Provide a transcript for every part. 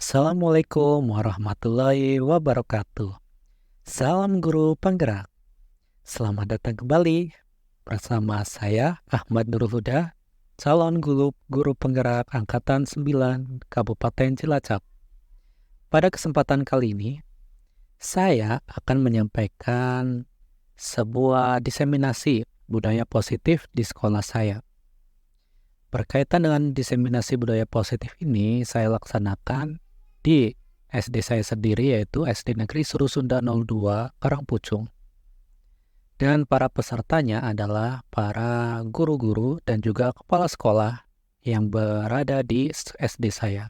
Assalamualaikum warahmatullahi wabarakatuh. Salam guru penggerak. Selamat datang kembali bersama saya Ahmad Nurul Huda, calon guru penggerak angkatan 9 Kabupaten Cilacap. Pada kesempatan kali ini, saya akan menyampaikan sebuah diseminasi budaya positif di sekolah saya. Berkaitan dengan diseminasi budaya positif ini, saya laksanakan di SD saya sendiri, yaitu SD Negeri Suru Sunda 02 Karangpucung. Dan para pesertanya adalah para guru-guru dan juga kepala sekolah yang berada di SD saya.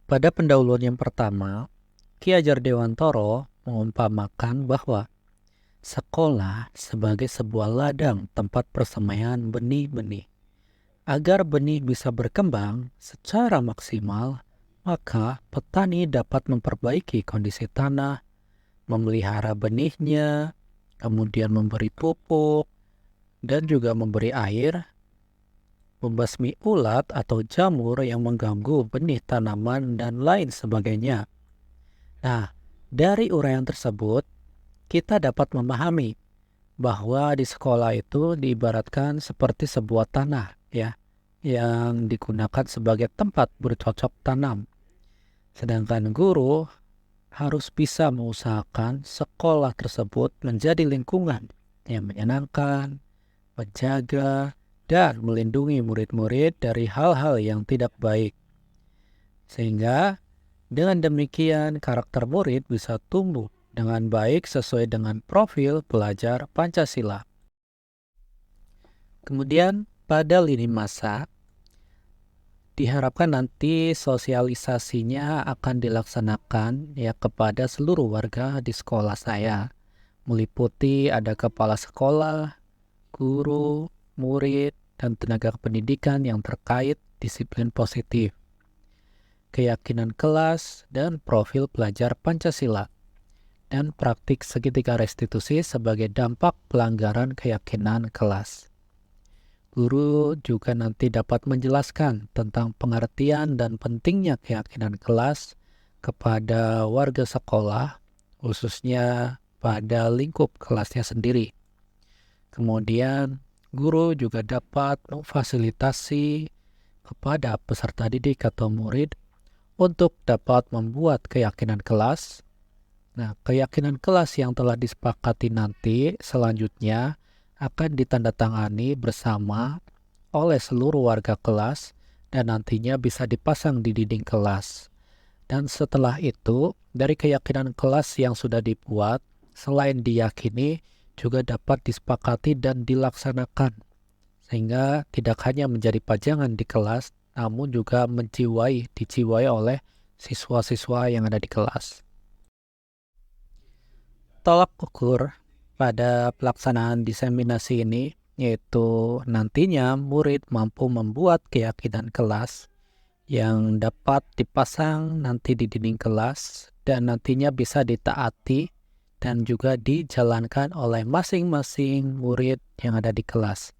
Pada pendahuluan yang pertama, Ki Hajar Dewantoro mengumpamakan bahwa sekolah sebagai sebuah ladang tempat persemaian benih-benih. Agar benih bisa berkembang secara maksimal, maka petani dapat memperbaiki kondisi tanah, memelihara benihnya, kemudian memberi pupuk, dan juga memberi air, membasmi ulat atau jamur yang mengganggu benih tanaman, dan lain sebagainya. Nah, dari uraian tersebut, kita dapat memahami bahwa di sekolah itu diibaratkan seperti sebuah tanah, ya, yang digunakan sebagai tempat bercocok tanam. Sedangkan guru harus bisa mengusahakan sekolah tersebut menjadi lingkungan yang menyenangkan, menjaga, dan melindungi murid-murid dari hal-hal yang tidak baik. Sehingga dengan demikian karakter murid bisa tumbuh dengan baik sesuai dengan profil pelajar Pancasila. Kemudian pada lini masa, diharapkan nanti sosialisasinya akan dilaksanakan ya kepada seluruh warga di sekolah saya, meliputi ada kepala sekolah, guru, murid, dan tenaga pendidikan yang terkait disiplin positif, keyakinan kelas, dan profil pelajar Pancasila, dan praktik segitiga restitusi sebagai dampak pelanggaran keyakinan kelas. Guru juga nanti dapat menjelaskan tentang pengertian dan pentingnya keyakinan kelas kepada warga sekolah, khususnya pada lingkup kelasnya sendiri. Kemudian, guru juga dapat memfasilitasi kepada peserta didik atau murid untuk dapat membuat keyakinan kelas. Nah, keyakinan kelas yang telah disepakati nanti selanjutnya akan ditandatangani bersama oleh seluruh warga kelas dan nantinya bisa dipasang di dinding kelas. Dan setelah itu, dari keyakinan kelas yang sudah dibuat, selain diyakini, juga dapat disepakati dan dilaksanakan. Sehingga tidak hanya menjadi pajangan di kelas, namun juga dijiwai oleh siswa-siswa yang ada di kelas. Tolak ukur pada pelaksanaan diseminasi ini yaitu nantinya murid mampu membuat keyakinan kelas yang dapat dipasang nanti di dinding kelas dan nantinya bisa ditaati dan juga dijalankan oleh masing-masing murid yang ada di kelas.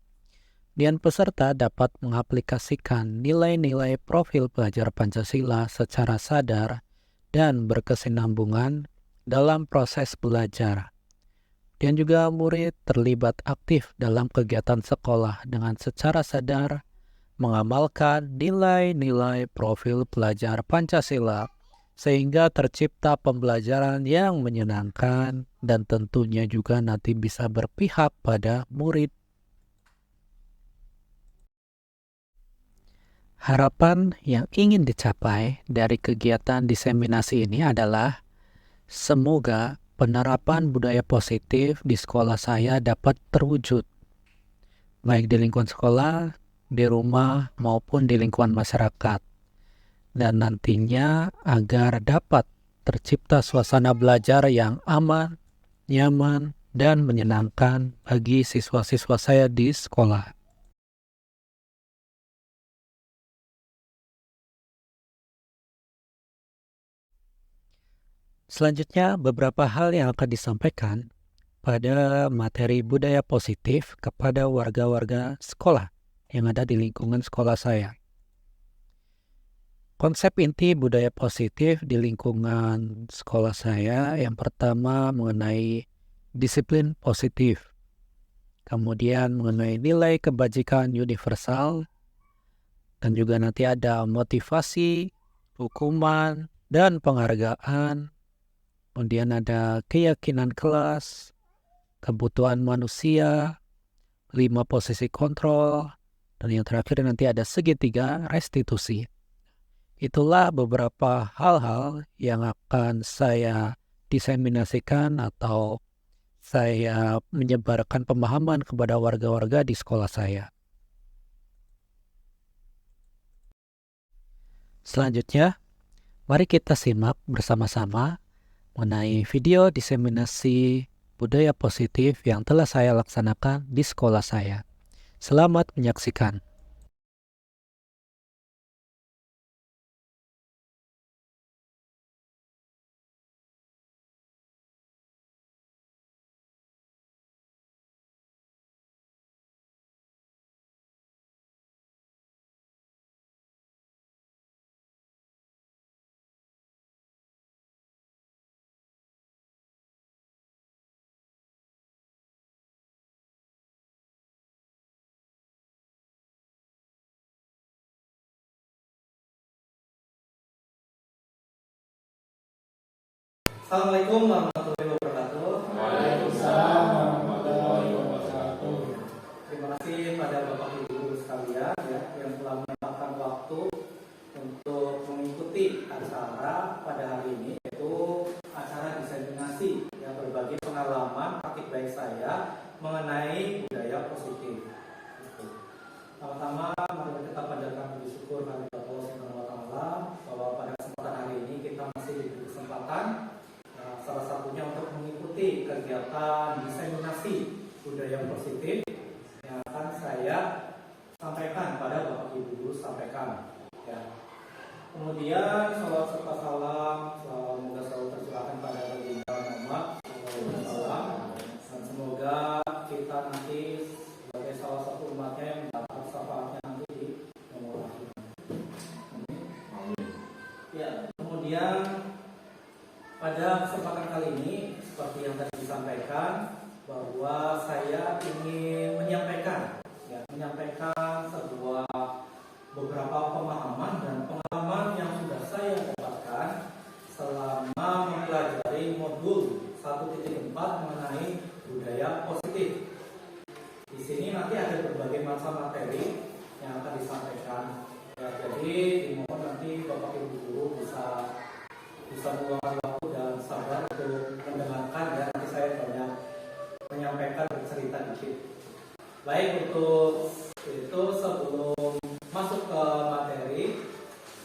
Dan peserta dapat mengaplikasikan nilai-nilai profil pelajar Pancasila secara sadar dan berkesinambungan dalam proses belajar. dan juga murid terlibat aktif dalam kegiatan sekolah dengan secara sadar mengamalkan nilai-nilai profil pelajar Pancasila sehingga tercipta pembelajaran yang menyenangkan dan tentunya juga nanti bisa berpihak pada murid. Harapan yang ingin dicapai dari kegiatan diseminasi ini adalah semoga penerapan budaya positif di sekolah saya dapat terwujud, baik di lingkungan sekolah, di rumah, maupun di lingkungan masyarakat. Dan nantinya agar dapat tercipta suasana belajar yang aman, nyaman, dan menyenangkan bagi siswa-siswa saya di sekolah. Selanjutnya, beberapa hal yang akan disampaikan pada materi budaya positif kepada warga-warga sekolah yang ada di lingkungan sekolah saya. Konsep inti budaya positif di lingkungan sekolah saya yang pertama mengenai disiplin positif, kemudian mengenai nilai kebajikan universal, dan juga nanti ada motivasi, hukuman, dan penghargaan, kemudian ada keyakinan kelas, kebutuhan manusia, 5 posisi kontrol, dan yang terakhir nanti ada segitiga restitusi. Itulah beberapa hal-hal yang akan saya diseminasikan atau saya menyebarkan pemahaman kepada warga-warga di sekolah saya. Selanjutnya, mari kita simak bersama-sama mengenai video diseminasi budaya positif yang telah saya laksanakan di sekolah saya. Selamat menyaksikan. Assalamualaikum warahmatullahi wabarakatuh. Waalaikumsalam warahmatullahi wabarakatuh. Terima kasih pada Bapak Ibu guru sekalian ya, yang telah menyempatkan waktu untuk mengikuti acara pada hari ini, yaitu acara diseminasi yang berbagi pengalaman praktik baik saya mengenai budaya positif. Pertama, mari kita panjatkan puji syukur kepada Allah Subhanahu wa taala bahwa pada kesempatan hari ini kita masih diberi kesempatan salah satunya untuk mengikuti kegiatan diseminasi budaya positif yang akan saya sampaikan pada Bapak Ibu guru sampaikan. Ya. Kemudian salawat serta salam semoga selalu tercurahkan pada baginda Muhammad SAW, dan semoga kita nanti sebagai salah satu umatnya yang mendapat syafaatnya nanti di yaumul akhir. Ya, kemudian pada kesempatan kali ini, seperti yang tadi disampaikan, bahwa saya ingin menyampaikan sebuah beberapa pemahaman dan pengalaman yang sudah saya dapatkan selama mempelajari modul 1.4 mengenai budaya positif. Di sini nanti ada berbagai macam materi yang akan disampaikan. Ya, jadi dimohon nanti Bapak Ibu guru bisa meluangkan waktu dan sabar untuk mendengarkan ya, nanti saya banyak menyampaikan bercerita dikit. Baik, untuk itu sebelum masuk ke materi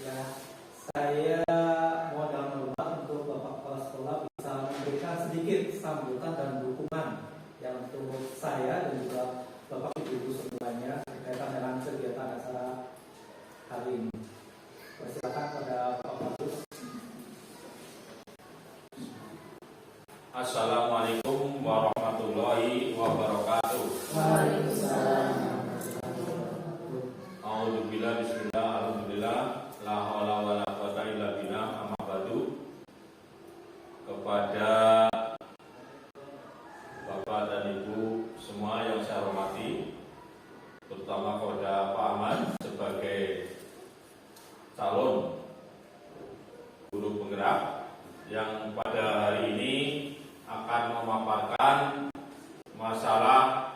ya, saya mohon dengan hormat untuk Bapak Kepala Sekolah bisa memberikan sedikit sambutan dan dukungan yang untuk saya dan juga Bapak Ibu semuanya berkaitan dengan kegiatan acara hari ini. Persilakan pada Bapak Ibu. Assalamualaikum warahmatullahi wabarakatuh. Waalaikumsalam. Alhamdulillah, bismillah, alhamdulillah, la haula wala quwata illa billah, amma ba'du. Kepada Bapak memaparkan masalah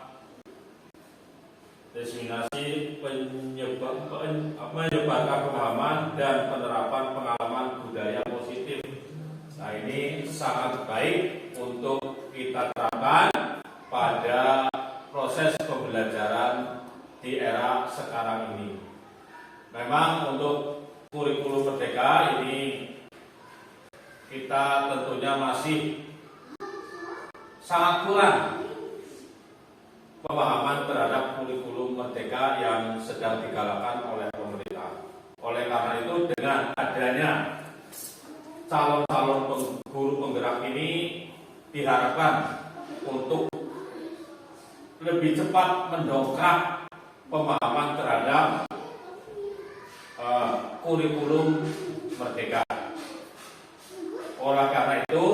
diseminasi menyebarkan pemahaman dan penerapan pengalaman budaya positif. Nah, ini sangat baik untuk kita terapkan pada proses pembelajaran di era sekarang ini. Memang untuk kurikulum Merdeka ini kita tentunya masih sangat kurang pemahaman terhadap kurikulum Merdeka yang sedang digalakkan oleh pemerintah. Oleh karena itu, dengan adanya calon-calon guru penggerak ini diharapkan untuk lebih cepat mendongkrak pemahaman terhadap kurikulum Merdeka. Oleh karena itu,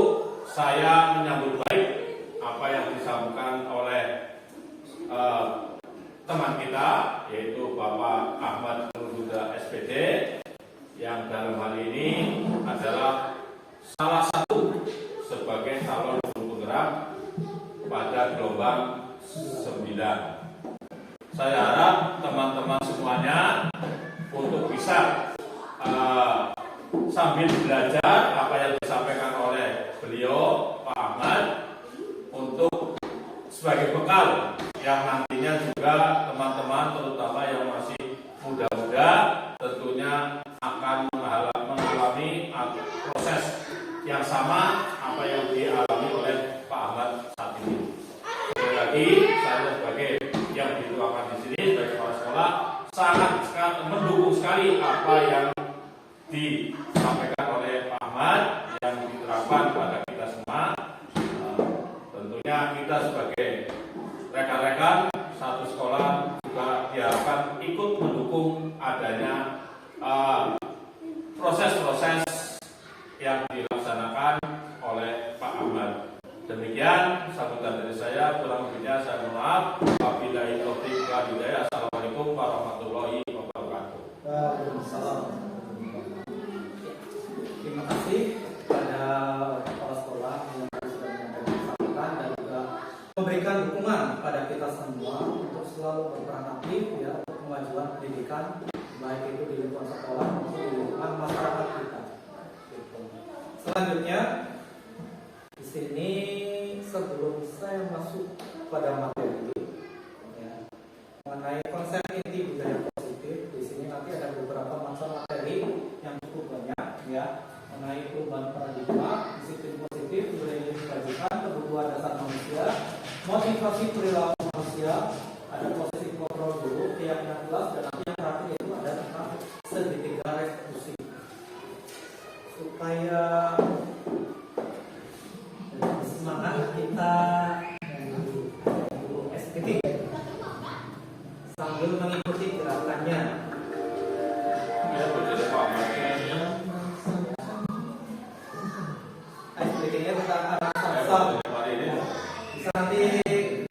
saya menyambut baik apa yang disampaikan oleh teman kita, yaitu Bapak Ahmad Nurhuda SPD, yang dalam hal ini adalah salah satu sebagai calon guru penggerak pada gelombang 9. Saya harap teman-teman semuanya untuk bisa sambil belajar apa yang disampaikan oleh beliau, Pak Ahmad, untuk sebagai bekal yang nantinya juga teman-teman terutama yang masih muda-muda tentunya akan mengalami proses yang sama apa yang dialami oleh Pak Ahmad saat ini. Sekali lagi, saya sebagai yang dituakan di sini sebagai kepala sekolah sangat mendukung sekali apa yang disampaikan oleh Pak Ahmad yang diterapkan pada kita semua. Tentunya kita sebagai rekan-rekan satu sekolah juga diharapkan ikut mendukung adanya proses-proses yang dilaksanakan oleh Pak Ahmad. Demikian sambutan dari saya, kurang lebihnya saya mohon maaf. Wabillahi taufiq wal hidayah. Assalamualaikum warahmatullahi wabarakatuh. Waalaikumsalam. Terima kasih kepada kepala sekolah yang sudah menyampaikan dan juga memberikan dukungan pada kita semua untuk selalu berperan aktif ya untuk kemajuan pendidikan baik itu di lingkungan sekolah maupun di lingkungan masyarakat kita. Gitu. Selanjutnya di sini sebelum saya masuk pada materi ya, mengenai konsep inti budaya positif, di sini nanti ada beberapa macam materi yang cukup banyak ya mengenai perubahan paradigma, disiplin positif, budaya kebajikan, kebutuhan dasar manusia, motivasi perilaku manusia, ada positif kontrol dulu, keyakinan kelas, dan nanti yang terakhir itu ada tentang segitiga revolusi supaya semangat kita SPT sambil mengikuti gerakannya. Ya, betul Pak Ahmad. SPT-nya tentang anak bangsa. Bisa nanti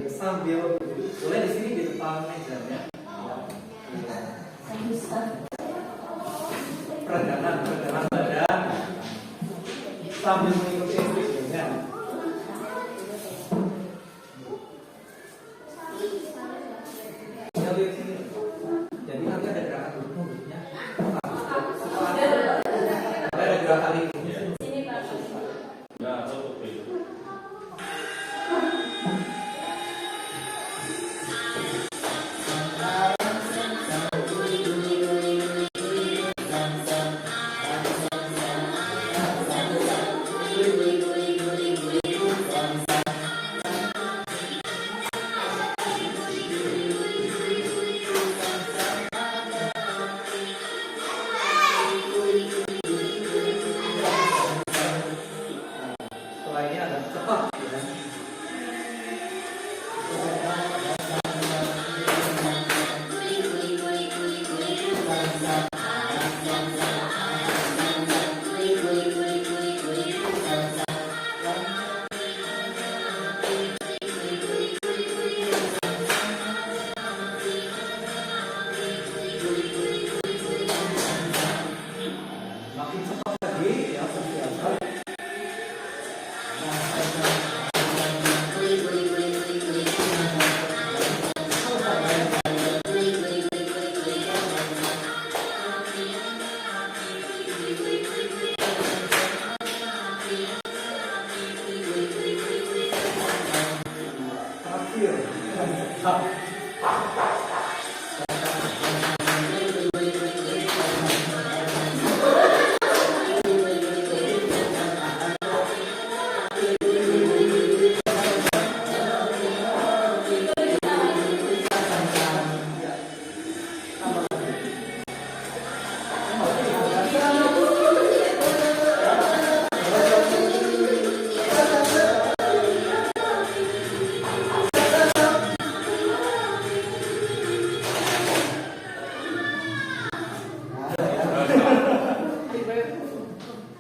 sambil boleh di sini di depan mejanya. Peregangan badan sambil mengikuti SPT-nya. Jadi nanti ada gerakan duduknya. Ada gerakan ini. Ya, tutup itu.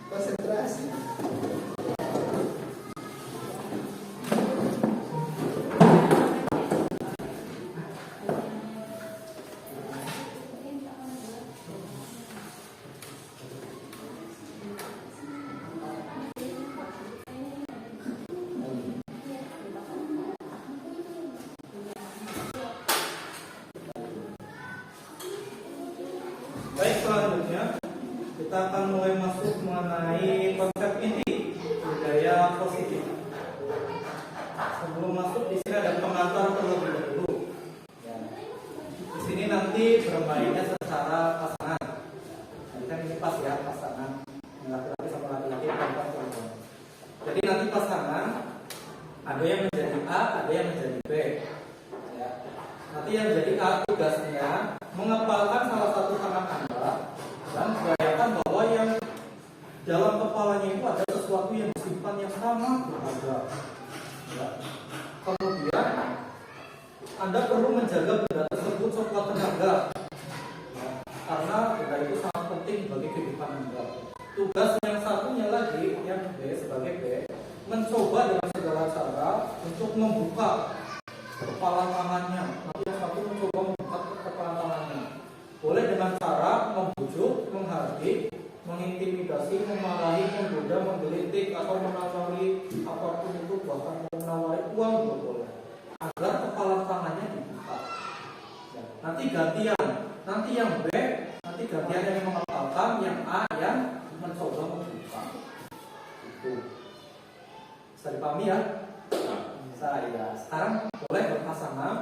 Konsentrasi. Baik, selanjutnya kita akan mulai masuk mengenai konsep inti budaya positif. Sebelum masuk di sini ada pengantar terlebih dahulu. Ya. Di sini nanti bermainnya secara pasangan. Jadi kan ini pas ya pasangan laki-laki sama laki-laki, perempuan sama perempuan. Jadi nanti pasangan ada yang menjadi A, ada yang menjadi B. Ya. Nanti yang menjadi A tugasnya mengepalkan salah satu tangan Anda dan bayangkan bahwa yang dalam kepalanya itu ada sesuatu yang disimpan yang sama berharga. Ya. Kemudian Anda perlu menjaga benda tersebut sekuat tenaga, ya. Karena benda itu sangat penting bagi kehidupan Anda. Tugas yang satunya lagi, yang B sebagai B, mencoba dengan segala cara untuk membuka kepala tangannya. Nanti yang satu mencoba membuka kepala tangannya. Boleh dengan cara membujuk, menghardik, mengintimidasi, memarahi, menggoda, menggelitik, atau menawari apapun itu, bahkan menawari uang juga boleh, agar kepala tangannya dibuka. Ya. Nanti gantian, nanti yang B, nanti gantian yang mengepalkan, yang A yang mencoba membuka. Itu bisa dipahami ya? Saya sekarang boleh berpasangan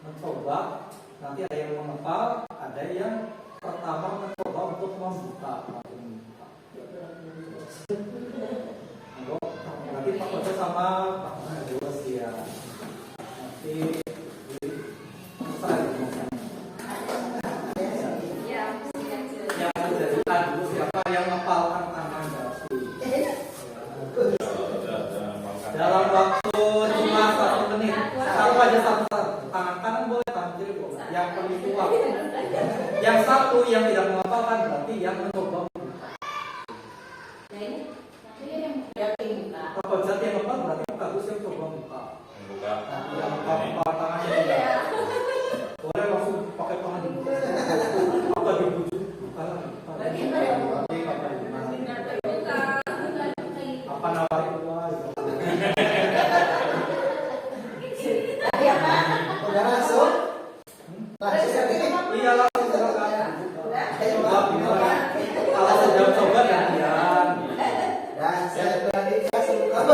mencoba, nanti ada yang mengepal, ada yang pertama mencoba untuk membuka. Nanti Pak Koco sama Pak Bos ya. Nanti yang menjadi A dulu siapa yang mengepalkan tangan dalam waktu cuma 1 menit. Satu aja, satu tangan kanan boleh, tangan kiri boleh. Yang paling tua. Yang satu yang tidak mengepalkan berarti yang mencoba membuka. Kalau jati yang ngepal berarti bagus yang coba membuka. Yang ngepal tangannya tidak. Boleh langsung pakai tangan dibuka. Apa dibujuk? Apa nawarin uang? Udah langsung? Iya langsung silakan. Coba gimana? Kalau sedang coba gantian. Dan saya berani kasih kamu.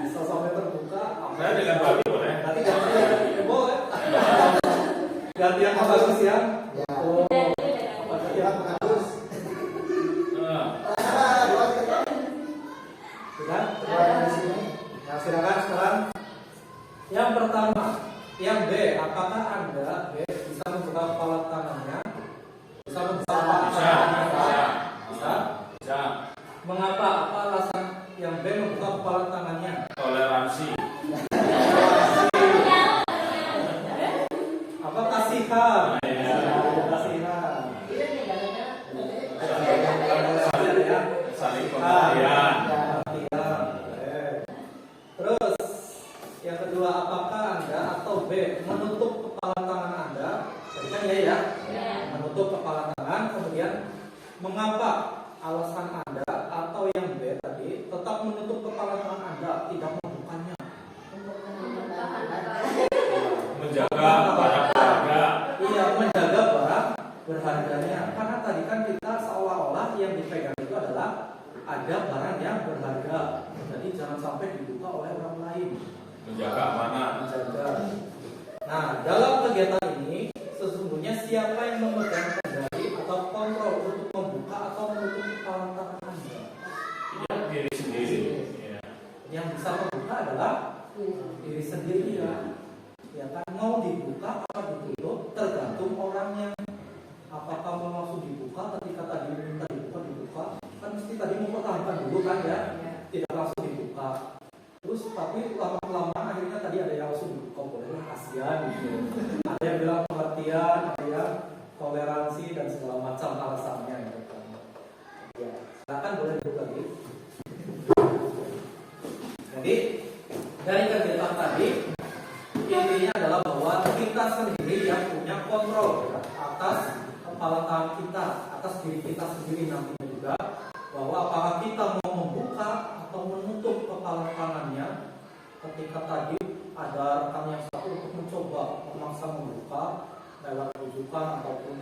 Bisa sampai terbuka. Saya dengan babi boleh. Nanti gantian boleh. Gantian yang bagus ya. Oh, apa tadi yang bagus? Sudah? Di sini. Nah, silakan sekarang. Yang pertama, yang B, apakah Anda B bisa membuka kepala tangannya? Bisa membuka kepala tangannya? Bisa. Mengapa? Apa alasan yang B membuka kepala tangannya? Toleransi. Apa kasihan? Kasihan. Saling pengertian. Terus yang kedua, apakah Anda atau B menutup kepala tangan Anda? Tadi kan ya, menutup kepala tangan. Kemudian mengapa alasan Anda atau yang B tadi tetap menutup kepala tangan Anda, tidak membukanya? Menjaga barang berharga. Iya, menjaga barang berharganya. Karena tadi kan kita seolah-olah yang dipegang itu adalah ada ada barang yang berharga. Jadi jangan sampai dibuka oleh orang lain. Menjaga amanah. Menjaga. Nah, dalam kegiatan ini sesungguhnya siapa yang memegang kendali atau kontrol untuk membuka atau menutup tangan Anda? Ya, diri sendiri. Ya. Yang bisa membuka adalah diri sendiri ya. Ya kan, mau dibuka apa ditutup tergantung orangnya. Apakah mau langsung dibuka ketika tadi minta dibuka, kan mesti tadi mempertahankan dulu kan ya, tidak langsung dibuka. Terus tapi lama-kelamaan akhirnya tadi ada yang langsung dibuka, boleh kasihan gitu. Ada yang bilang pengertian, ada yang toleransi dan segala macam alasannya gitu kan. Ya, silakan boleh dibuka lagi. Jadi dari kegiatan tadi intinya adalah bahwa kita sendiri yang punya kontrol atas kepala tangan kita, atas diri kita sendiri nantinya juga, bahwa apakah kita mau membuka atau menutup kepala tangannya. Ketika tadi ada rekan yang satu untuk mencoba memaksa membuka lewat rujukan ataupun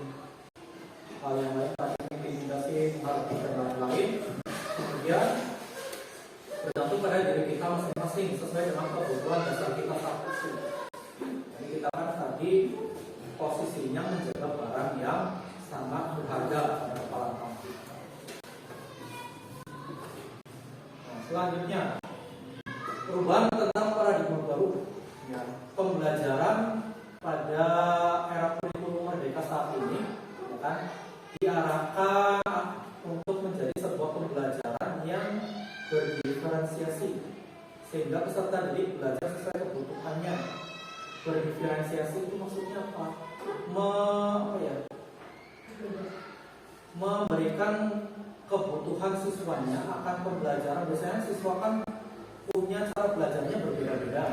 hal yang lain, tadi intimidasi, menghadapi dan lain-lain, kemudian bergantung pada diri kita masing-masing sesuai dengan kebutuhan dasar kita saat itu. Jadi kita kan tadi posisinya menjaga barang yang sangat berharga pada kepala tangan kita. Nah, selanjutnya perubahan tentang paradigma baru. Ya, pembelajaran pada era kurikulum merdeka saat ini, ya kan, diarahkan untuk menjadi sebuah pembelajaran yang berdiferensiasi sehingga peserta didik belajar sesuai kebutuhannya. Berdiferensiasi itu maksudnya apa? Memberikan kebutuhan siswanya akan pembelajaran. Biasanya siswa kan punya cara belajarnya berbeda-beda.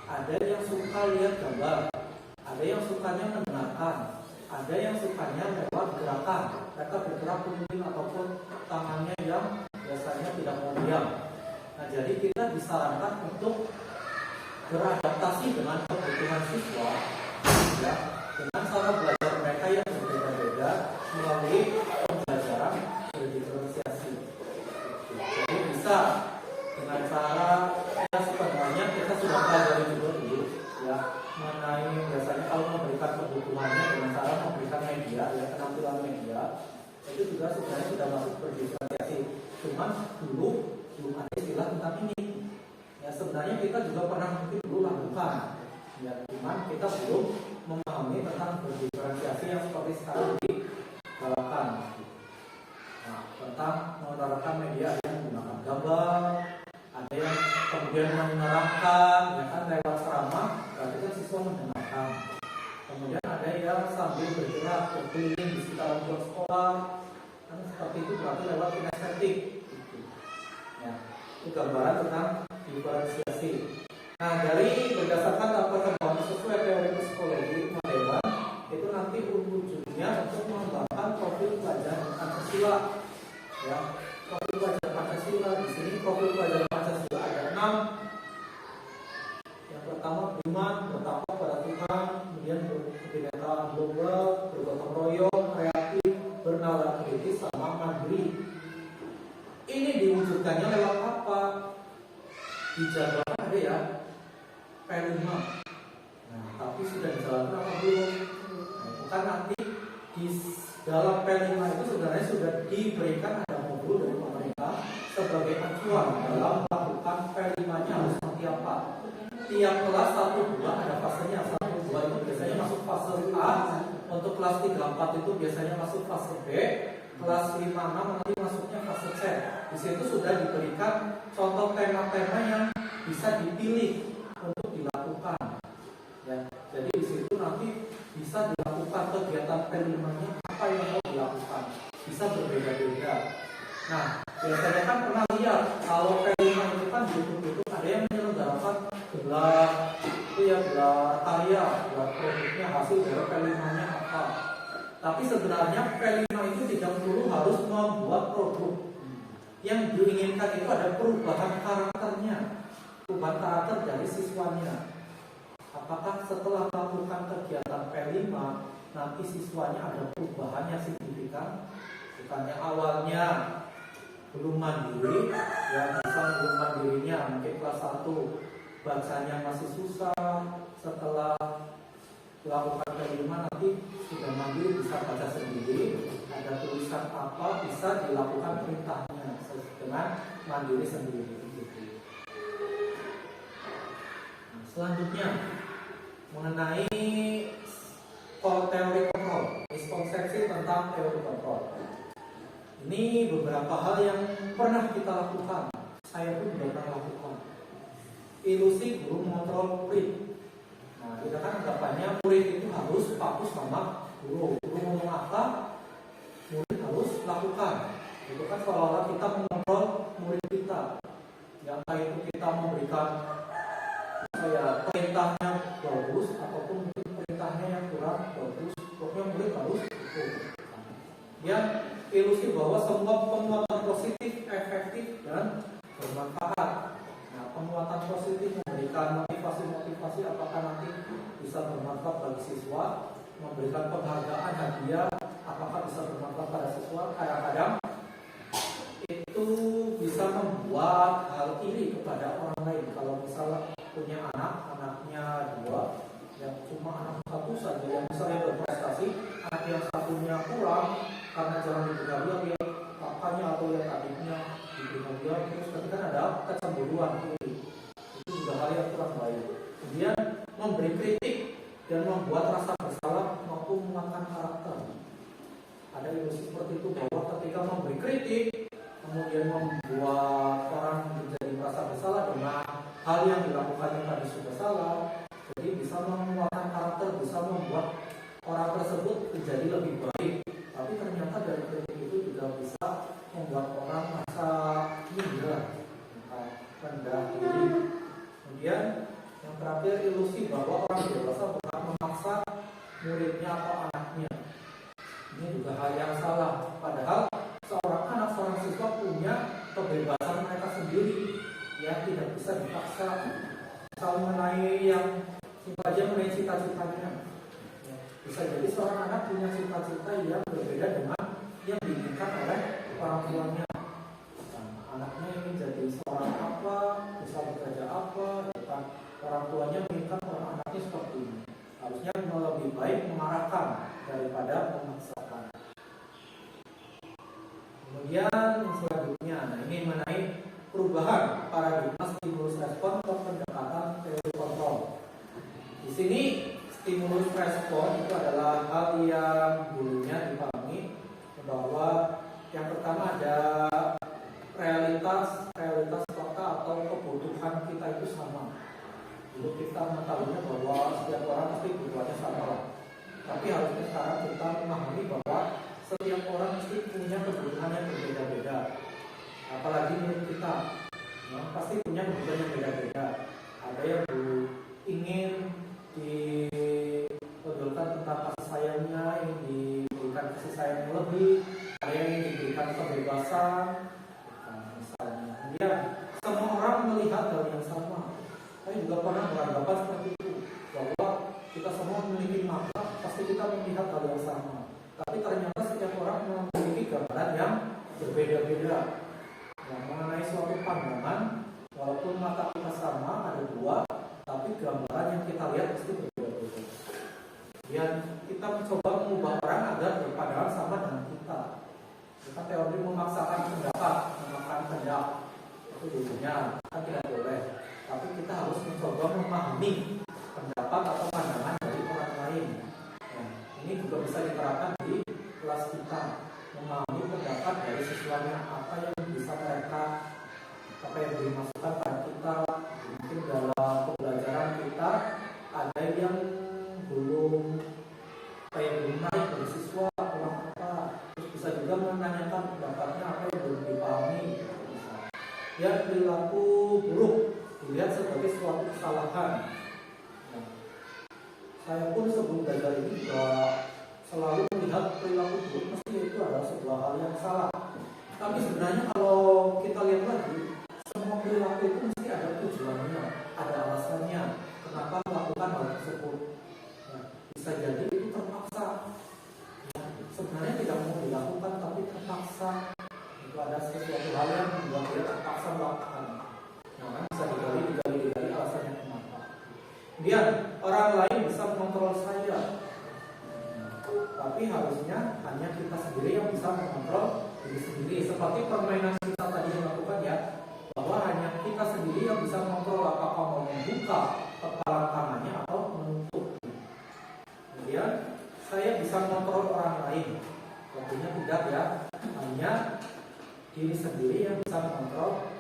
Ada yang suka lihat gambar, ada yang sukanya mendengarkan, ada yang sukanya lewat gerakan. Mereka bergerak kuning ataupun tangannya yang biasanya tidak mau diam. Nah, jadi kita disarankan untuk beradaptasi dengan kebutuhan siswa, ya, dengan cara belajar mereka yang berbeda-beda melalui pembelajaran berdiferensiasi. Jadi bisa dengan cara ya sebenarnya kita sudah pelajari juga dulu, ya, mengenai biasanya kalau memberikan kebutuhannya dengan cara memberikan media, ya, penampilan media, itu juga sebenarnya sudah masuk berdiferensiasi. Cuman dulu belum ada istilah tentang ini. Ya, sebenarnya kita juga pernah mungkin dulu lakukan, ya, cuman kita belum memahami tentang berdiferensiasi yang seperti sekarang digalakan. Nah, tentang menerapkan media, ada yang menggunakan gambar, ada yang kemudian menerangkan, ya kan, lewat ceramah, berarti kan siswa mendengarkan. Kemudian ada yang sambil bergerak berkeliling di sekitar lingkungan sekolah, kan seperti itu berarti lewat kinestetik. Ya, itu gambaran tentang diferensiasi. Nah, dari berdasarkan perkembangan sesuai teori psikologi modern, itu nanti wujudnya untuk mengembangkan profil pelajaran Pancasila. Ya, profil pelajaran Pancasila di sini profil pelajaran Pancasila ada 6. Yang pertama beriman, bertakwa pada Tuhan, kemudian berkebinekaan global, bergotong royong, kreatif, bernalar kritis, sama mandiri. Ini diwujudkannya lewat apa? Dijadwalkan ada ya P5. Nah, tapi sudah dijalankan apa belum? Nah, itu kan nanti di dalam P5 itu sebenarnya sudah diberikan ada modul dari pemerintah sebagai acuan dalam melakukan P5-nya harus seperti apa. Tiap kelas 1-2 ada fasenya. 1-2 itu biasanya masuk fase A, untuk kelas 3-4 itu biasanya masuk fase B, kelas 5-6 nanti masuknya fase C. Di situ sudah diberikan contoh tema-tema yang bisa dipilih untuk dilakukan. Ya, jadi di situ nanti bisa dilakukan kegiatan P5-nya apa yang mau dilakukan. Bisa berbeda-beda. Nah, biasanya kan pernah lihat kalau P5 itu kan gitu-gitu ada yang menyelenggarakan gelar itu ya, gelar karya, gelar produknya hasil dari P5-nya apa. Tapi sebenarnya P5 itu tidak perlu harus membuat produk. Yang diinginkan itu ada perubahan karakternya, perubahan karakter dari siswanya. Apakah setelah melakukan kegiatan P5 nanti siswanya ada perubahan yang signifikan? Bukannya awalnya belum mandiri, ya misal belum mandirinya mungkin kelas 1 bacanya masih susah, setelah lakukan kelima nanti sudah mandiri bisa baca sendiri, ada tulisan apa bisa dilakukan perintahnya dengan mandiri sendiri. Nah, selanjutnya mengenai teori kontrol, miskonsepsi tentang teori kontrol. Ini beberapa hal yang pernah kita lakukan, saya pun juga pernah lakukan. Ilusi guru mengontrol murid. Nah, kita kan anggapannya murid itu harus patuh sama guru. Guru ngomong apa, murid harus lakukan. Itu kan seolah-olah kita mengontrol murid kita. Yang kayak itu kita memberikan perintahnya bagus ataupun mungkin perintahnya yang kurang bagus. Pokoknya murid harus itu. Yang ilusi bahwa semua penguatan positif, efektif dan bermanfaat. Nah, penguatan positif memberikan motivasi-motivasi apakah nanti bisa bermanfaat bagi siswa, memberikan penghargaan hadiah apakah bisa bermanfaat pada siswa. Kadang-kadang itu bisa membuat hal iri kepada orang lain. Kalau misalnya punya anaknya 2, yang cuma anak satu saja yang misalnya berprestasi, anak yang satunya kurang karena jangan diberikan dia kakaknya atau yang adiknya diberikan dia, terus ketika ada kecemburuan itu juga hal yang kurang baik. Kemudian memberi kritik dan membuat rasa bersalah maupun menguatkan karakter. Ada ilusi seperti itu bahwa ketika memberi kritik kemudian membuat orang menjadi merasa bersalah dengan hal yang dilakukannya tadi sudah salah, jadi bisa menguatkan karakter, bisa membuat orang tersebut menjadi lebih baik. Tapi ternyata dari kritik itu juga bisa membuat orang merasa minder, rendah diri. Kemudian yang terakhir ilusi bahwa orang dewasa berhak memaksa muridnya atau anaknya. Ini juga hal yang salah. Padahal seorang anak, seorang siswa punya kebebasan mereka sendiri, ya tidak bisa dipaksa. Kalau mengenai yang saja mengenai cita-citanya, bisa jadi seorang anak punya cita-cita yang berbeda dengan yang diinginkan oleh orang tuanya. Nah, anaknya ingin jadi seorang apa, bisa bekerja apa, dan orang tuanya menginginkan orang anaknya seperti ini. Harusnya lebih baik mengarahkan daripada memaksakan. Kemudian yang selanjutnya, nah ini mengenai perubahan paradigma stimulus respon ke pendekatan teori kontrol. Di sini stimulus respon itu adalah hal yang dulunya dipahami bahwa yang pertama ada realitas fakta atau kebutuhan kita itu sama. Dulu kita mengetahuinya bahwa setiap orang pasti kebutuhannya sama. Tapi harusnya sekarang kita memahami bahwa setiap orang pasti punya kebutuhan yang berbeda-beda. Apalagi menurut kita, ya, pasti punya kebutuhan yang beda-beda. Ada yang ingin ditonjolkan tentang kasih sayangnya, ingin diberikan kasih sayang yang lebih, ada yang ingin diberikan kebebasan, misalnya. Kemudian semua orang melihat hal yang sama. Saya juga pernah beranggapan seperti itu, bahwa kita semua memiliki mata, pasti kita melihat hal yang sama. Tapi ternyata setiap orang memiliki gambaran yang berbeda-beda. Yang mengenai suatu pandangan, walaupun mata kita sama, ada 2, tapi gambaran yang kita lihat pasti berbeda-beda. Dan kita mencoba mengubah orang agar berpandangan sama dengan kita. Kita teori memaksakan pendapat, memaksakan kehendak, itu dulunya kan tidak boleh. Tapi kita harus mencoba memahami pendapat atau pandangan dari orang lain. Nah, ini juga bisa diterapkan di kelas kita, memahami pendapat dari siswanya, apa yang bisa mereka, apa yang dimasukkan pada kita. Mungkin dalam pembelajaran kita ada yang belum menarik dari siswa kurang apa, terus bisa juga menanyakan pendapatnya apa yang belum dipahami. Ya, perilaku buruk dilihat sebagai suatu kesalahan. Nah, saya pun sebelum belajar ini juga selalu melihat perilaku buruk mesti itu adalah sebuah hal yang salah. Tapi sebenarnya kalau kita lihat lagi, semua perilaku itu mesti ada tujuannya, ada alasannya kenapa melakukan hal tersebut. Nah, bisa jadi itu terpaksa. Sebenarnya tidak mau dilakukan tapi terpaksa. Itu ada sesuatu hal yang membuat dia terpaksa melakukan. Nah, kan bisa digali alasannya kenapa. Kemudian orang lain bisa mengontrol saya, tapi harusnya hanya kita sendiri yang bisa mengontrol diri sendiri. Seperti permainan kita tadi yang lakukan ya, bahwa hanya kita sendiri yang bisa mengontrol apakah mau membuka kepala tangannya atau menutup. Kemudian saya bisa mengontrol orang lain, tentunya tidak ya, hanya diri sendiri yang bisa mengontrol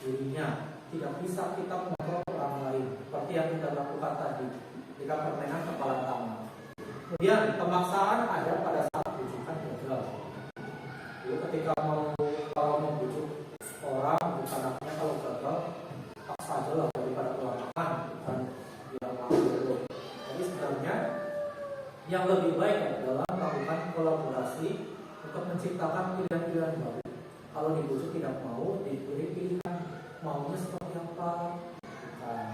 dirinya. Tidak bisa kita mengontrol orang lain seperti yang kita lakukan tadi ketika permainan kepala tangan. Kemudian pemaksaan ada pada saat bujukan gagal. Jadi ketika kalau membujuk orang, bukan anaknya kalau gagal paksa aja lah daripada kelamaan, bukan yang mau dulu. Jadi sebenarnya yang lebih baik adalah melakukan kolaborasi untuk menciptakan pilihan-pilihan baru. Kalau dibujuk tidak mau, diberi pilihan maunya seperti apa. Bukan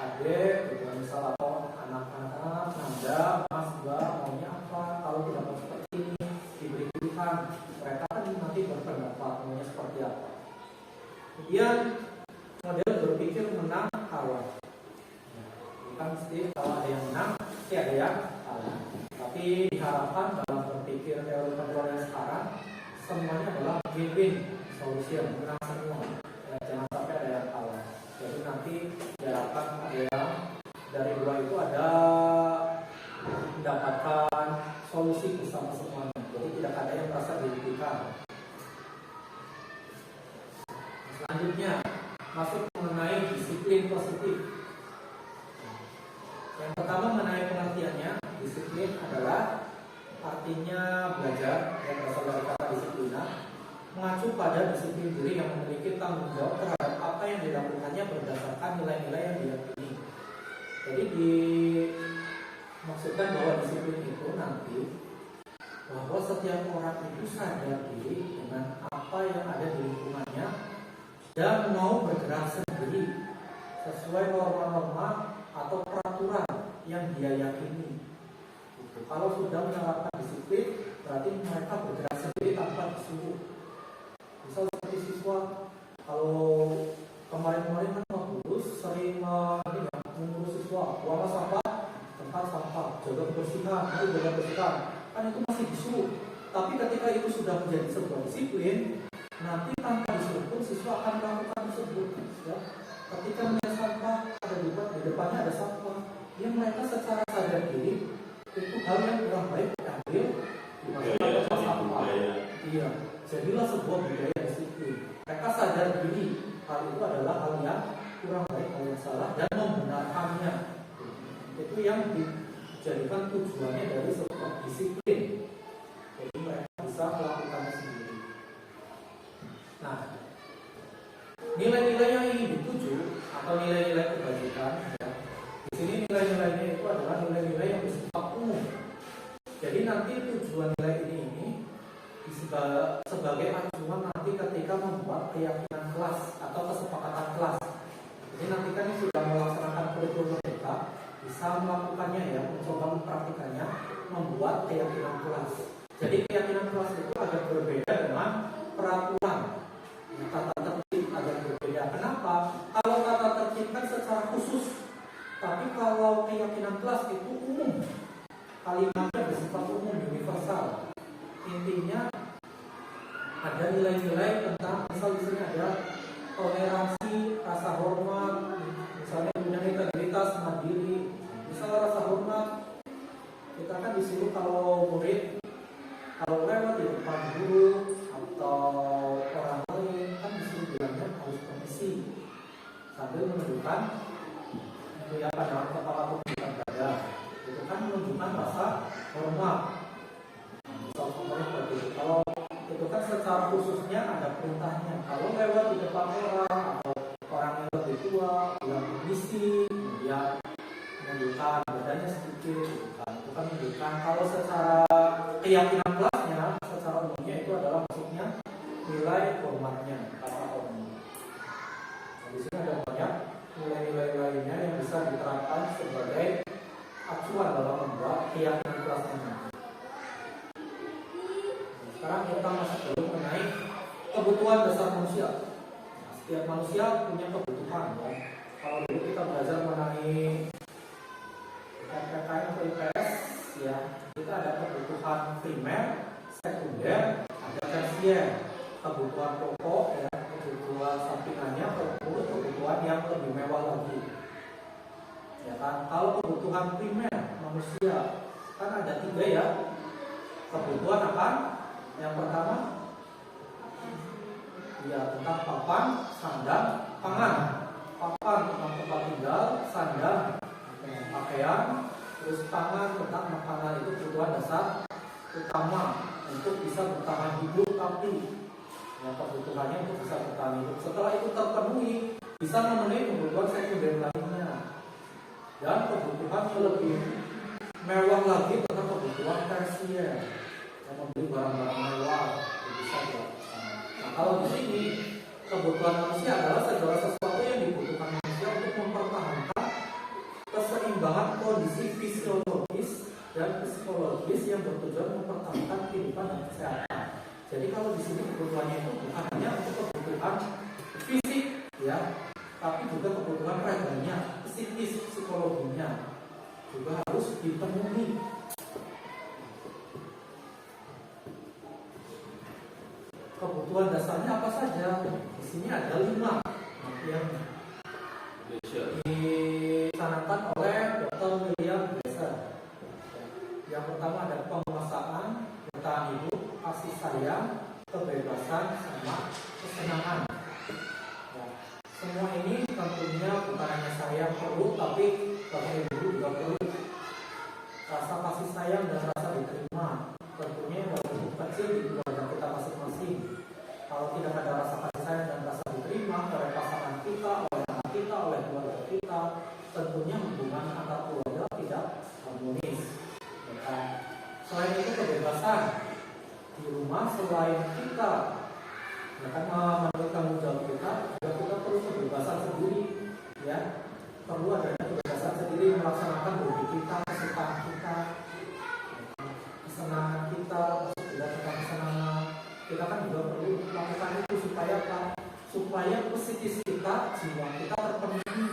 adik, gitu, misal atau anak-anak, nanda, mas, mbak, maunya apa. Kalau tidak mau seperti ini, diberi pilihan. Mereka kan nanti berpendapat maunya seperti apa. Kemudian model berpikir menang kalah. Kan mesti kalau ada yang menang, pasti ada yang kalah. Tapi diharapkan dalam berpikir teori penjualan sekarang semuanya adalah win-win solution, menang semua. Ya, jangan sampai ada yang kalah. Jadi nanti diharapkan ada yang dari dua itu ada mendapatkan solusi bersama semuanya. Jadi tidak ada yang merasa dirugikan. Selanjutnya masuk mengenai disiplin positif. Yang pertama mengenai pengertiannya, disiplin adalah artinya belajar yang berasal dari kata disiplina, mengacu pada disiplin diri yang memiliki tanggung jawab terhadap apa yang dilakukannya berdasarkan nilai-nilai yang diyakini. Jadi dimaksudkan bahwa disiplin itu nanti bahwa setiap orang itu sadar diri dengan apa yang ada di lingkungannya dan mau bergerak sendiri sesuai norma-norma atau peraturan yang dia yakini. Kalau sudah menerapkan disiplin, berarti mereka bergerak sendiri tanpa disuruh. Misal seperti siswa, kalau kemarin-kemarin kan Pak Guru sering menyuruh siswa buang sampah, tempat sampah, jaga kebersihan, kan itu masih disuruh. Tapi ketika itu sudah menjadi sebuah disiplin, nanti tanpa disuruh pun siswa akan melakukan tersebut. Ya. Ketika melihat sampah ada di depannya ada sampah, yang mereka secara sadar diri itu hal yang kurang baik diambil dimasukkan ke sampah. Iya, jadilah sebuah budaya disiplin. Mereka sadar diri hal itu adalah hal yang kurang baik, hal yang salah dan membenarkannya. Itu yang dijadikan tujuannya dari sebuah disiplin. Jadi mereka bisa melakukannya sendiri. Nah, nilai-nilai yang ingin dituju atau nilai-nilai kebajikan, ya, di sini nilai-nilainya itu adalah nilai-nilai yang bersifat umum. Jadi nanti tujuan nilai ini sebagai acuan nanti ketika membuat keyakinan kelas atau kesepakatan kelas. Jadi nanti kan yang sudah melaksanakan kurikulum mereka bisa melakukannya ya, mencoba mempraktikannya, membuat keyakinan kelas. Jadi keyakinan kelas itu agak berbeda dengan peraturan. Tata tertib agak berbeda. Kenapa? Kalau tata tertib kan secara khusus, tapi kalau keyakinan kelas itu umum. Kalimatnya bersifat umum, universal. Intinya ada nilai-nilai tentang, misal di sini ada toleransi, rasa hormat, misalnya punya integritas, mandiri. Misal rasa hormat, kita kan disuruh kalau murid kalau lewat di depan guru atau orang lain kan disuruh bilangnya harus permisi sambil menunjukkan ya pandangan kepala tunjukkan dada. Itu kan menunjukkan rasa hormat. Misal contohnya seperti itu. Kalau itu kan secara khususnya ada perintahnya. Kalau lewat di depan orang atau orang yang lebih tua bilang permisi, kemudian menunjukkan badannya sedikit, itu kan menunjukkan. Kalau secara keyakinan kelasnya, secara umumnya itu adalah maksudnya nilai hormatnya, kata hormat. Nah, di sini ada banyak nilai-nilai lainnya yang bisa diterapkan sebagai acuan dalam membuat keyakinan kelasnya. Sekarang kita masuk dulu mengenai kebutuhan dasar manusia. Setiap manusia punya kebutuhan ya. Kalau dulu kita belajar mengenai PPKN atau IPS ya, kita ada kebutuhan primer, sekunder, ada tersier, kebutuhan pokok ya, kebutuhan sampingannya, kebutuhan yang lebih mewah lagi. Ya kan, kalau kebutuhan primer manusia kan ada 3 ya. Kebutuhan apa? Yang pertama ya tentang papan, sandang, pangan. Papan tentang tempat tinggal, sandang tentang pakaian, terus pangan tentang makanan. Itu kebutuhan dasar utama untuk bisa bertahan hidup, tapi ya, kebutuhannya untuk bisa bertahan hidup. Setelah itu terpenuhi, bisa memenuhi kebutuhan sekunder lainnya. Dan kebutuhan yang lebih mewah lagi tentang kebutuhan tersier, yang membeli barang-barang mewah bisa ya. Nah, kalau di sini kebutuhan manusia adalah segala sesuatu yang dibutuhkan manusia untuk mempertahankan keseimbangan kondisi fisiologis dan psikologis yang bertujuan mempertahankan kehidupan dan kesehatan. Jadi kalau di sini kebutuhannya itu bukan hanya untuk kebutuhan fisik ya, tapi juga kebutuhan raganya, psikis, psikologinya juga harus dipenuhi. Kebutuhan dasarnya apa saja? Di sini ada 5 yang dicanangkan oleh Dr. William Glasser. Yang pertama ada penguasaan, bertahan hidup, kasih sayang, kebebasan, sama kesenangan. Ya, semua ini tentunya bukan hanya saya perlu, tapi Bapak Ibu juga perlu. Rasa kasih sayang dan rasa diterima tentunya walaupun kecil di keluarga kita masing-masing. Kalau tidak ada rasa kasih sayang dan rasa diterima oleh pasangan kita, oleh anak kita, oleh keluarga kita, tentunya hubungan antar keluarga tidak harmonis. Ya. Selain itu kebebasan di rumah, selain kita menurut tanggung jawab kita, juga kita perlu kebebasan sendiri ya. Perlu adanya kebebasan sendiri melaksanakan hobi kita, kesukaan kita, kesenangan kita, maksud juga tentang kesenangan. Kita kan juga perlu melakukan itu supaya apa? Supaya psikis kita, jiwa kita terpenuhi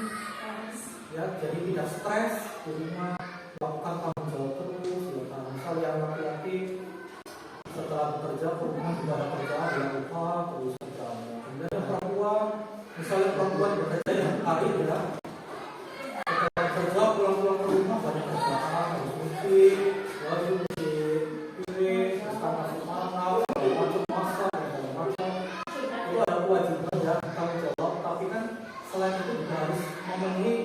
ya, jadi tidak stres di rumah, melakukan tanggung jawab terus ya. Misal yang laki-laki setelah bekerja ke rumah juga ada kerjaan yang lupa terus kerjanya. Kemudian yang perempuan, misalnya perempuan bekerja yang hari ya, setelah kerja pulang-pulang ke rumah banyak kerjaan, harus cuci, baju, cuci piring, masuk anak, macam masak, macam itu ada kewajiban dan tanggung jawab. Tapi kan selain itu juga harus memenuhi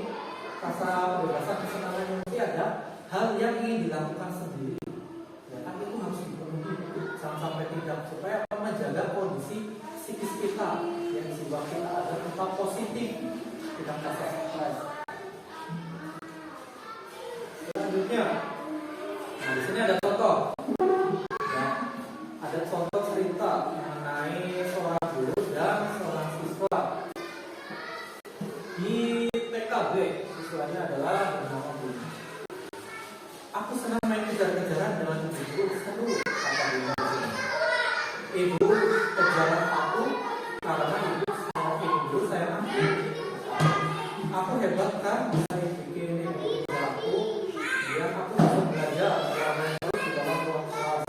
rasa kebebasan, kesenangan yang mesti ada hal yang ingin dilakukan sendiri. Ya kan itu harus dipenuhi, jangan sampai tidak, supaya menjaga kondisi psikis kita, yang jiwa kita agar tetap positif, tidak merasa stres. Selanjutnya, nah di sini ada contoh, ya, ada contoh cerita mengenai seorang guru dan seorang siswa di PKB. Siswanya adalah bernama Budi. Aku senang main kejar-kejaran dengan ibu guru, seru kata Budi. Ibu kejaran aku karena ibu guru saya mampu. Aku hebat kan, bisa bikin ibu kejar aku. Biar aku bisa belajar selama terus di dalam ruang kelas.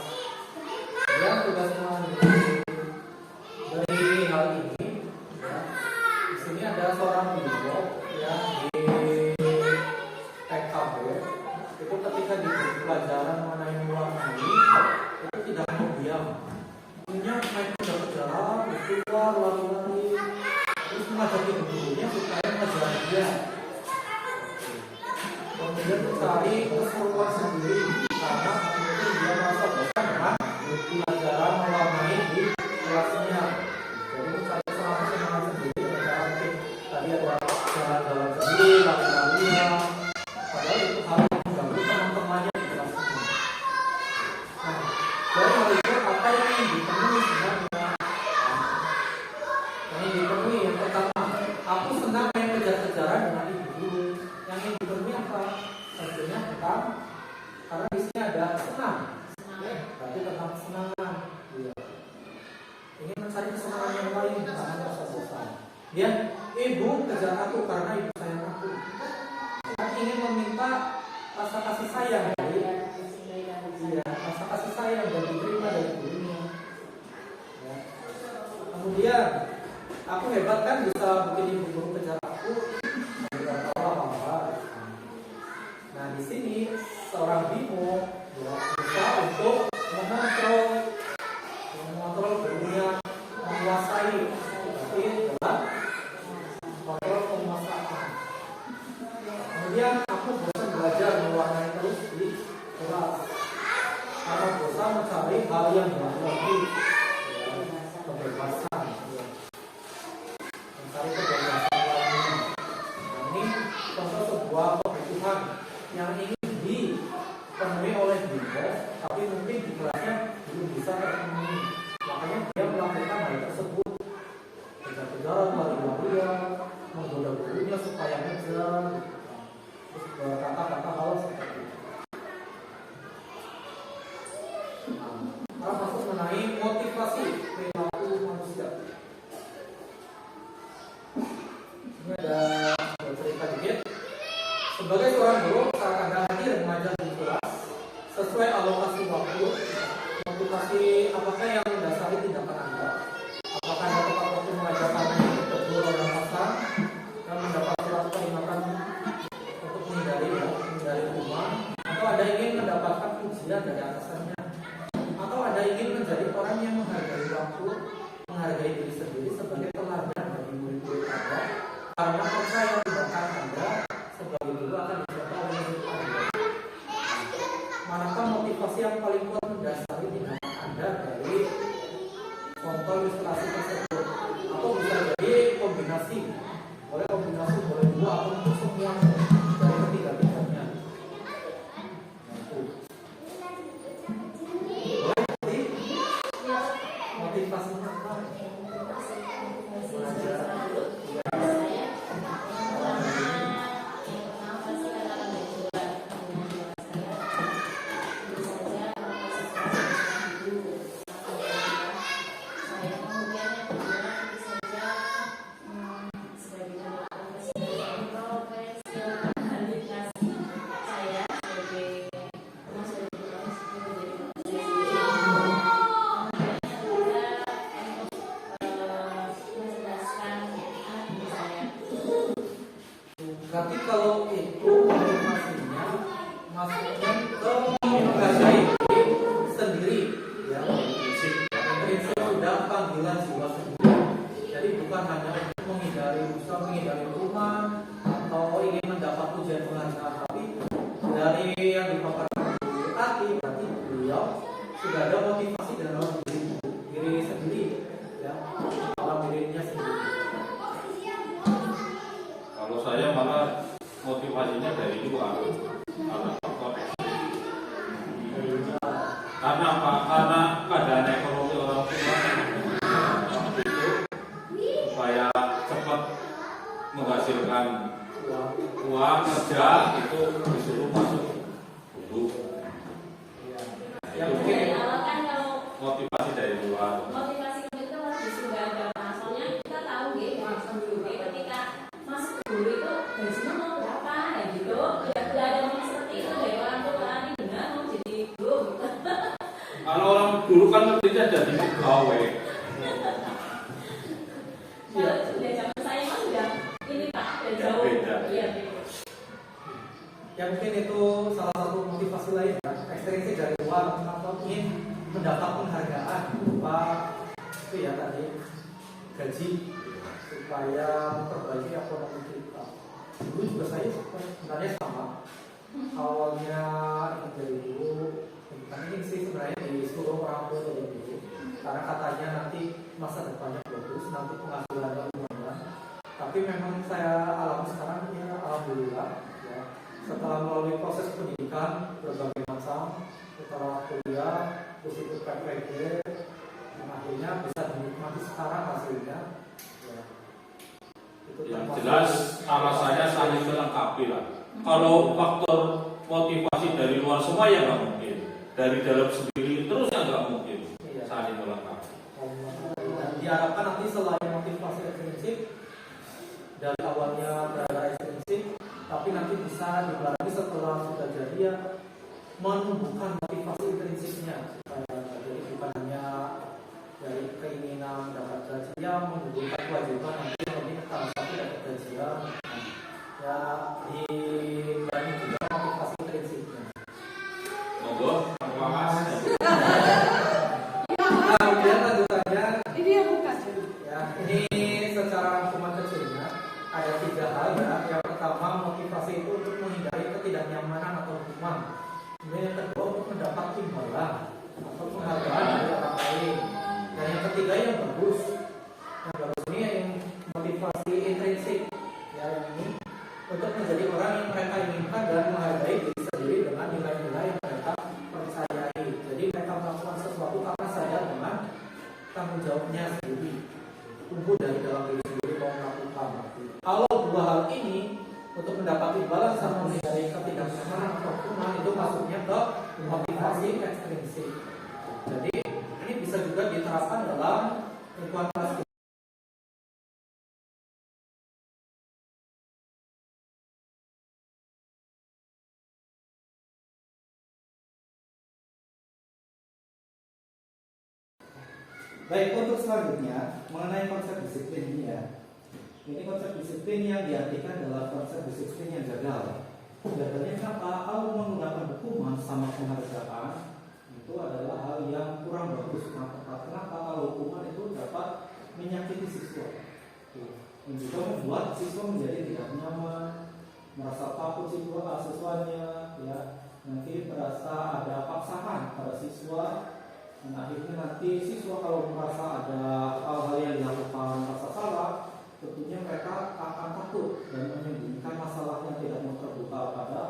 Dia tugas dari hal ini. Ya, di sini ada seorang biolog ya di PKB. Itu ketika di pelajaran mengenai mewarnai itu tidak mau diam. Punya main kejar-kejaran, keluar lari-lari, terus mengajak gurunya supaya mengajar dia. Kemudian mencari keseruan sendiri karena mungkin dia merasa bosan dengan pelajaran mewarnai di kelasnya. Jadi mencari keseruan sendiri dengan cara tadi ada jalan-jalan sendiri, lari-larian. Padahal itu hal yang mengganggu teman-temannya di kelasnya. Nah, dari hal itu apa yang ingin dipenuhi sebenarnya? Yang ingin dipenuhi yang pertama, aku senang main kejar-kejaran dengan ibu guru. Yang ingin dipenuhi apa? Tentunya tentang, karena di sini ada senang. Berarti tentang kesenangan. Iya. Ingin mencari kesenangan yang lain karena merasa bosan. Dia, ibu kejar aku karena ibu sayang aku. Kan ingin meminta rasa kasih sayang dari rasa kasih sayang dan diterima dari gurunya. Ya. Kemudian aku hebat kan bisa bikin ibu guru kejar aku. Nah di sini seorang Bimo berusaha untuk mengontrol gurunya, menguasai, tapi dalam kontrol penguasaan. Kemudian aku bosan belajar mewarnai terus di kelas karena bosan mencari hal yang baru, kebebasan, mencari kebebasan lainnya. Nah, ini contoh sebuah kebutuhan yang ingin dipenuhi oleh Bimo, tapi mungkin di kelasnya belum bisa terpenuhi. Makanya dia melakukan hal tersebut, kejar-kejaran, lari-larian, menggoda gurunya supaya ngejar, terus berkata-kata hal seperti itu. Nah, masuk mengenai motivasi perilaku manusia. Ini ada cerita dikit. Sebagai seorang guru, saat Anda hadir mengajar di kelas, sesuai alokasi waktu, motivasi apakah yang mendasari tindakan Anda? Apakah Anda tepat waktu mengajar karena ingin betul orang pasang dan mendapat surat peringatan untuk menghindari hukuman, atau Anda ingin mendapatkan pujian dari atasannya, atau Anda ingin menjadi orang yang menghargai waktu, menghargai diri sendiri sebagai teladan bagi murid-murid Anda, karena percaya tindakan Anda sebagai guru akan dicoba oleh murid Anda. Manakah motivasi yang paling kuat mendasari tindakan Anda dari contoh ilustrasi tersebut? Atau bisa jadi kombinasi, boleh dua atau mungkin semua dari ketiga-tiganya. Boleh motivasinya apa? Tapi kalau itu motivasinya masuknya ke menghargai diri sendiri, ya, prinsip sudah panggilan jiwa sendiri. Jadi bukan hanya untuk menghindari hukuman atau ingin mendapat pujian penghargaan, tapi dari yang dipaparkan tadi berarti beliau sudah ada motivasi dalam diri sendiri, ya, dalam dirinya sendiri. Kalau saya malah motivasinya dari luar, karena faktor karena apa? Karena keadaan ekonomi orang tua waktu itu supaya cepat menghasilkan uang kerja itu disuruh masuk guru. Ya mungkin motivasi dari luar. Motivasi itu justru gak ada. Soalnya kita tahu ketika masuk guru itu gajinya mau berapa ya gitu. Tidak ada ngomong seperti itu dari orang tua. Ini benar mau jadi guru. Kalau orang dulu kan ngertinya jadi pegawai. Kalau sudah zaman saya kan sudah ini Pak, sudah jauh. Beda. Iya beda. Ya mungkin itu salah satu motivasi lain, ya. Ekstensi dari luar atau ingin mendapat penghargaan berupa itu ya tadi gaji supaya memperbaiki ekonomi kita. Dulu juga saya sebenarnya sama. Awalnya ingin jadi guru, bukan ingin sih sebenarnya disuruh orang tua jadi guru, karena katanya nanti masa depannya bagus, nanti penghasilannya lumayan. Tapi memang saya alami sekarang ya alhamdulillah. Ya. Setelah melalui proses pendidikan berbagai macam, setelah kuliah, terus ikut PPG, dan akhirnya bisa dinikmati sekarang hasilnya. Ya. Itu Yang termasuk jelas alasannya saling melengkapi lah. Kalau faktor motivasi dari luar semua ya nggak mungkin. Dari dalam sendiri terus ya nggak mungkin. Iya. Saling melengkapi. Dan diharapkan nanti selain motivasi ekstrinsik dari awalnya belajar ekstrinsik, tapi nanti bisa dibarengi setelah sudah jadi ya menumbuhkan motivasi intrinsiknya supaya jadi bukan hanya dari keinginan dapat gaji yang menggugurkan kewajiban nanti lebih salah satu dapat gajian ya dibarengi juga motivasi intrinsiknya. Monggo, terima kasih. Nah, kemudian lanjutannya Ini yang buka ya, ini secara rangkuman kecilnya ada 3 hal ya. Yang pertama, motivasi itu untuk menghindari ketidaknyamanan atau hukuman. Kemudian yang kedua, untuk mendapat imbalan atau penghargaan dari orang lain. Dan yang ketiga yang bagus. Yang bagus ini yang motivasi intrinsik ya, yang ini untuk menjadi orang yang mereka inginkan dan menghargai diri sendiri dengan nilai-nilai yang mereka percayai. Jadi mereka melakukan sesuatu karena sadar dengan tanggung jawabnya sendiri, tumbuh dari dalam diri sendiri mau melakukan. Kalau 2 hal ini untuk mendapat imbalan sama menghindari ketidaknyamanan atau hukuman itu masuknya ke motivasi ekstrinsik. Jadi ini bisa juga diterapkan dalam lingkungan kelas. Baik, untuk selanjutnya mengenai konsep disiplin ini ya. Ini konsep disiplin yang diartikan adalah konsep disiplin yang gagal. Gagalnya kenapa? Kalau menggunakan hukuman sama penghargaan itu adalah hal yang kurang bagus. Kenapa? Kalau hukuman itu dapat menyakiti siswa dan juga membuat siswa menjadi tidak nyaman, merasa takut siswanya, ya nanti merasa ada paksaan pada siswa. Dan akhirnya nanti siswa kalau merasa ada hal-hal yang dilakukan merasa salah, tentunya mereka akan takut dan menyembunyikan masalah yang tidak mau terbuka pada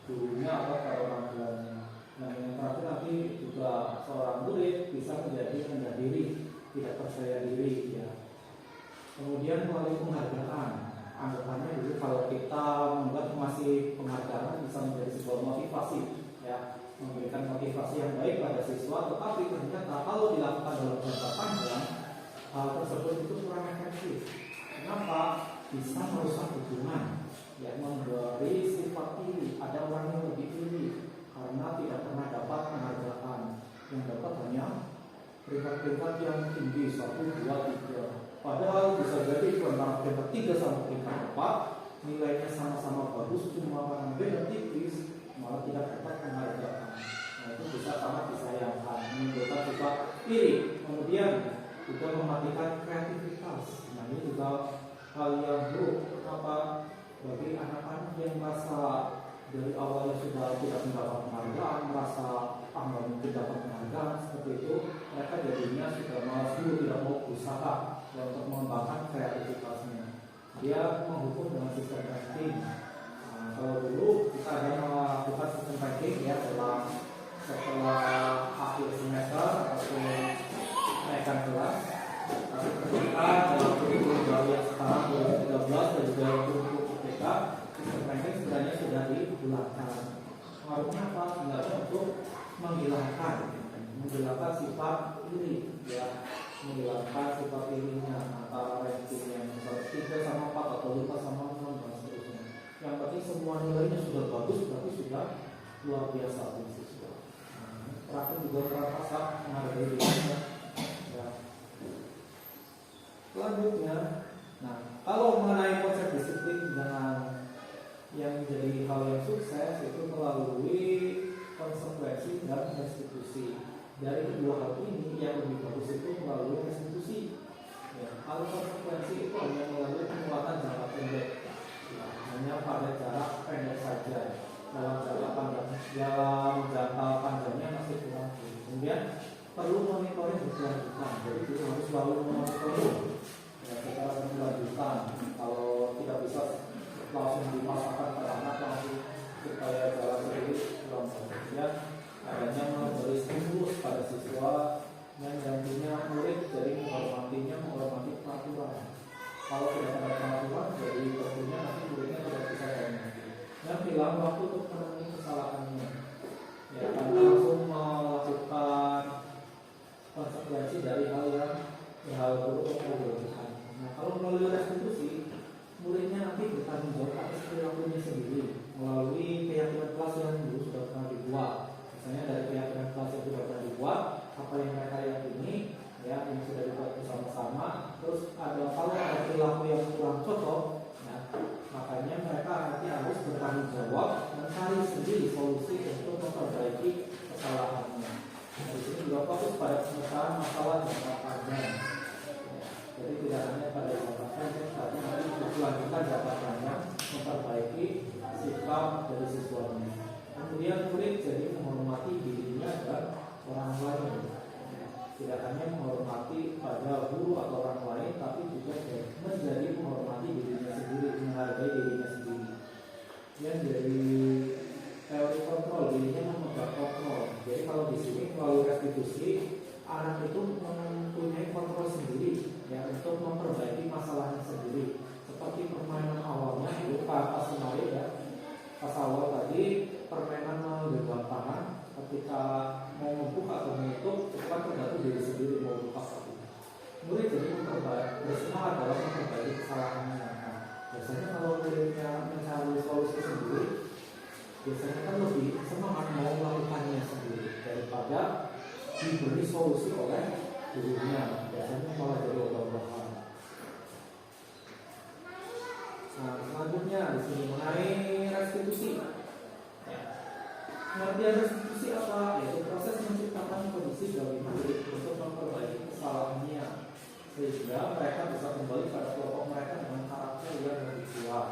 gurunya atau pada orang tuanya. Nah, yang terakhir nanti juga seorang murid bisa menjadi rendah diri, tidak percaya diri, ya. Kemudian melalui penghargaan, anggapannya dulu kalau kita membuat masih penghargaan bisa menjadi sebuah motivasi, ya, memberikan motivasi yang baik pada siswa. Tetapi ternyata kalau dilakukan dalam jangka panjang, hal tersebut itu kurang efektif. Kenapa? Bisa merusak hubungan, ya, memberi sifat iri. Ada orang yang lebih iri karena tidak pernah dapat penghargaan, yang dapat hanya peringkat-peringkat yang tinggi 1, 2, 3. Padahal bisa jadi antara peringkat 3 sama peringkat 4 nilainya sama-sama bagus, cuma karena beda tipis malah tidak dapat penghargaan. Nah, itu bisa sangat disayangkan, menimbulkan sifat iri. Kemudian juga mematikan kreativitas. Nah, ini juga hal yang buruk. Kenapa? Bagi anak-anak yang merasa dari awalnya sudah tidak mendapat penghargaan, merasa nggak mungkin dapat penghargaan seperti itu, mereka jadinya sudah malas dulu, tidak mau berusaha untuk mengembangkan kreativitasnya. Dia menghukum dengan sistem ranking. Nah, kalau dulu kita hanya melakukan sistem ranking ya setelah akhir semester ataupun naikkan kelas. Tapi ketika dalam kurikulum baru yang sekarang 2013 dan juga kurikulum UPK, sistem ranking sebenarnya sudah digunakan. Pengaruhnya apa? Sebenarnya untuk menghilangkan sifat iri, ya, menghilangkan sifat irinya antara ranking yang 3 sama 4 atau 5 sama 6 dan seterusnya. Yang penting semua nilainya sudah bagus, berarti sudah luar biasa untuk siswa. Terakhir juga peran pasar menghargai dirinya. Ya. Selanjutnya, nah, kalau mengenai konsep disiplin dengan yang menjadi hal yang sukses itu melalui konsekuensi dan restitusi. Dari kedua hal ini yang lebih bagus itu melalui restitusi. Ya, kalau konsekuensi itu hanya melalui penguatan jangka pendek, ya, hanya pada jarak pendek saja. Dalam jangka panjangnya masih kurang. Kemudian perlu monitoring berkelanjutan. Jadi kita harus selalu monitoring ya, secara berkelanjutan. Kalau tidak bisa langsung dipasarkan pada anak langsung supaya jalan sendiri kurang. Kemudian adanya memberi stimulus pada siswa yang nantinya murid jadi menghormati yang dilakukan. Nah, kalau melalui restitusi, muridnya nanti bertanggung jawab atas perilakunya sendiri melalui keyakinan kelas yang dulu sudah pernah dibuat. Misalnya dari keyakinan kelas yang sudah pernah dibuat, apa yang mereka yakini, ya, yang sudah dibuat bersama-sama. Terus kalau ada perilaku yang kurang cocok, ya, makanya mereka nanti harus bertanggung jawab mencari sendiri solusi untuk memperbaiki kesalahannya. Nah, di sini juga fokus pada pemecahan masalah jangka panjang. Jadi tidak hanya pada jangka pendek, tapi nanti berkelanjutan jangka panjang memperbaiki sikap dari siswanya. Kemudian murid jadi menghormati dirinya dan orang lain. Tidak hanya menghormati pada guru atau orang lain, tapi juga menjadi menghormati dirinya sendiri, menghargai dirinya sendiri. Yang dari teori kontrol, dirinya memegang kontrol. Jadi kalau di sini melalui restitusi, anak itu mempunyai kontrol sendiri, ya, untuk memperbaiki masalahnya sendiri. Seperti permainan awalnya itu pas kemarin, ya, pas awal tadi permainan menggenggam tangan, ketika mau membuka atau menutup, itu kan tergantung diri sendiri mau buka atau tidak. Murid jadi bersemangat dalam memperbaiki kesalahannya. Nah, biasanya kalau muridnya mencari solusi sendiri, biasanya kan lebih semangat mau melakukannya sendiri daripada diberi solusi oleh gurunya. Biasanya malah jadi obrolan. Nah, selanjutnya di sini mengenai restitusi. Pengertian restitusi apa? Yaitu proses menciptakan kondisi bagi murid untuk memperbaiki kesalahannya sehingga mereka bisa kembali pada kelompok mereka dengan karakter yang lebih kuat.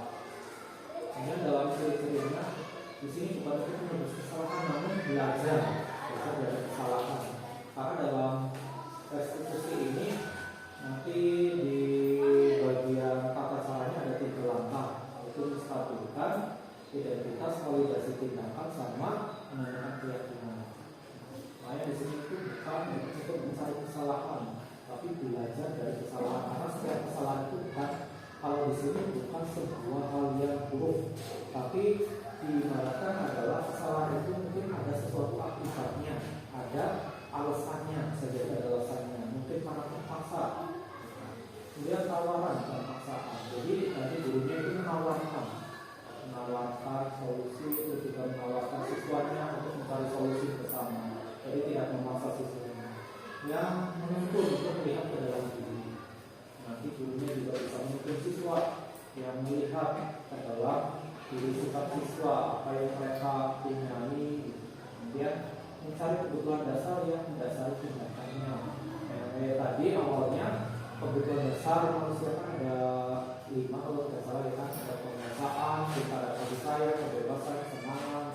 Kemudian dalam ciri-cirinya di sini bukan untuk menebus kesalahan, namun belajar dari kesalahan. Karena dalam restitusi ini nanti di bagian tata caranya ada 3 langkah, yaitu menstabilkan identitas, validasi tindakan, sama menanyakan keyakinan. Makanya di sini itu bukan untuk mencari kesalahan, tapi belajar dari kesalahan. Karena setiap kesalahan itu bukan, kalau di sini bukan sebuah hal yang buruk, tapi diibaratkan adalah kesalahan itu mungkin ada sesuatu akibatnya, ada alasannya, saja ada alasannya, mungkin karena terpaksa. Kemudian tawaran dan paksaan. Jadi nanti gurunya itu menawarkan solusi, itu juga menawarkan siswanya untuk mencari solusi bersama. Jadi tidak memaksa siswanya. Yang menuntun untuk melihat ke dalam diri. Nanti gurunya juga bisa menuntun siswa yang melihat ke dalam diri sikap siswa, apa yang mereka punyai. Kemudian mencari kebutuhan dasar yang mendasari tindakannya. Kayak tadi awalnya kebutuhan dasar manusia kan ada 5 kalau tidak salah, ya kan, ada penguasaan, ada kasih sayang, kebebasan, kesenangan.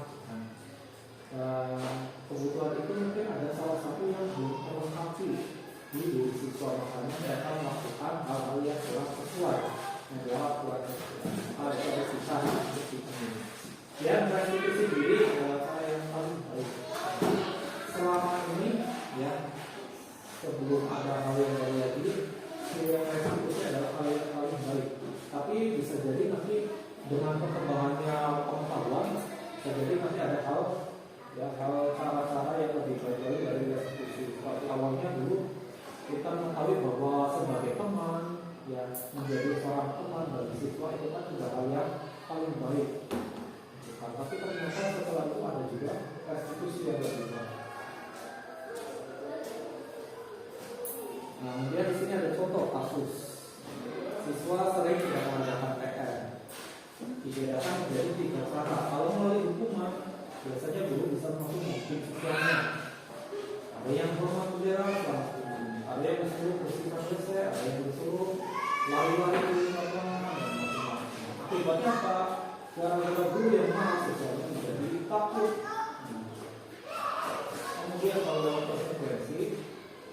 Kebutuhan itu mungkin ada salah satu yang belum terlengkapi di diri siswa, makanya mereka melakukan hal-hal yang kurang sesuai menjawab aturan sesuai. Ada sisa untuk dipenuhi. Dan restitusi diri adalah cara yang paling baik. Selama ini, ya, sebelum ada hal yang baru lagi, restitusi adalah hal yang paling baik. Tapi bisa jadi nanti dengan perkembangannya pengetahuan, bisa jadi nanti ada hal cara-cara yang lebih baik lagi dari restitusi. Seperti awalnya dulu kita mengetahui bahwa sebagai teman, ya, menjadi seorang teman bagi siswa itu kan juga hal yang paling baik. Tapi ternyata setelah itu ada juga restitusi yang lebih baik. Nah, kemudian di sini ada contoh kasus siswa sering tidak mengerjakan PR. Dibedakan menjadi 3 cara. Kalau melalui hukuman, biasanya guru bisa menghukum siswanya. Ada yang hormat bendera, ada yang disuruh bersihkan WC, ada yang disuruh lari-lari di lapangan, dan macam-macam. Akibatnya apa? Gara-gara guru yang malas, siswanya menjadi takut. Kemudian kalau dalam konsekuensi,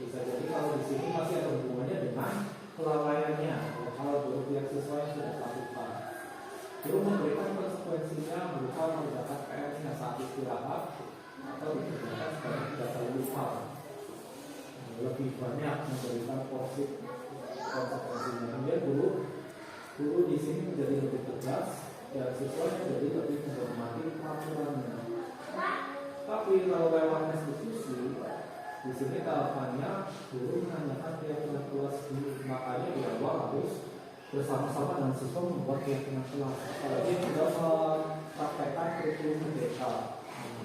bisa jadi kalau di sini masih ada hubungannya dengan kelalaiannya. Kalau guru pihak siswa yang sudah lakukan, guru memberikan konsekuensinya berupa mengerjakan PR-nya saat istirahat atau dikerjakan sebagai tidak terlalu lupa. Lebih banyak memberikan porsi konsekuensinya. Kemudian guru di sini menjadi lebih tegas dan siswanya jadi lebih menghormati peraturannya. Tapi kalau lewat restitusi, Di sini tahapannya guru menanyakan keyakinan kelas, makanya di awal harus bersama-sama dengan siswa membuat keyakinan kelas. Apalagi sudah mempraktekkan kurikulum merdeka.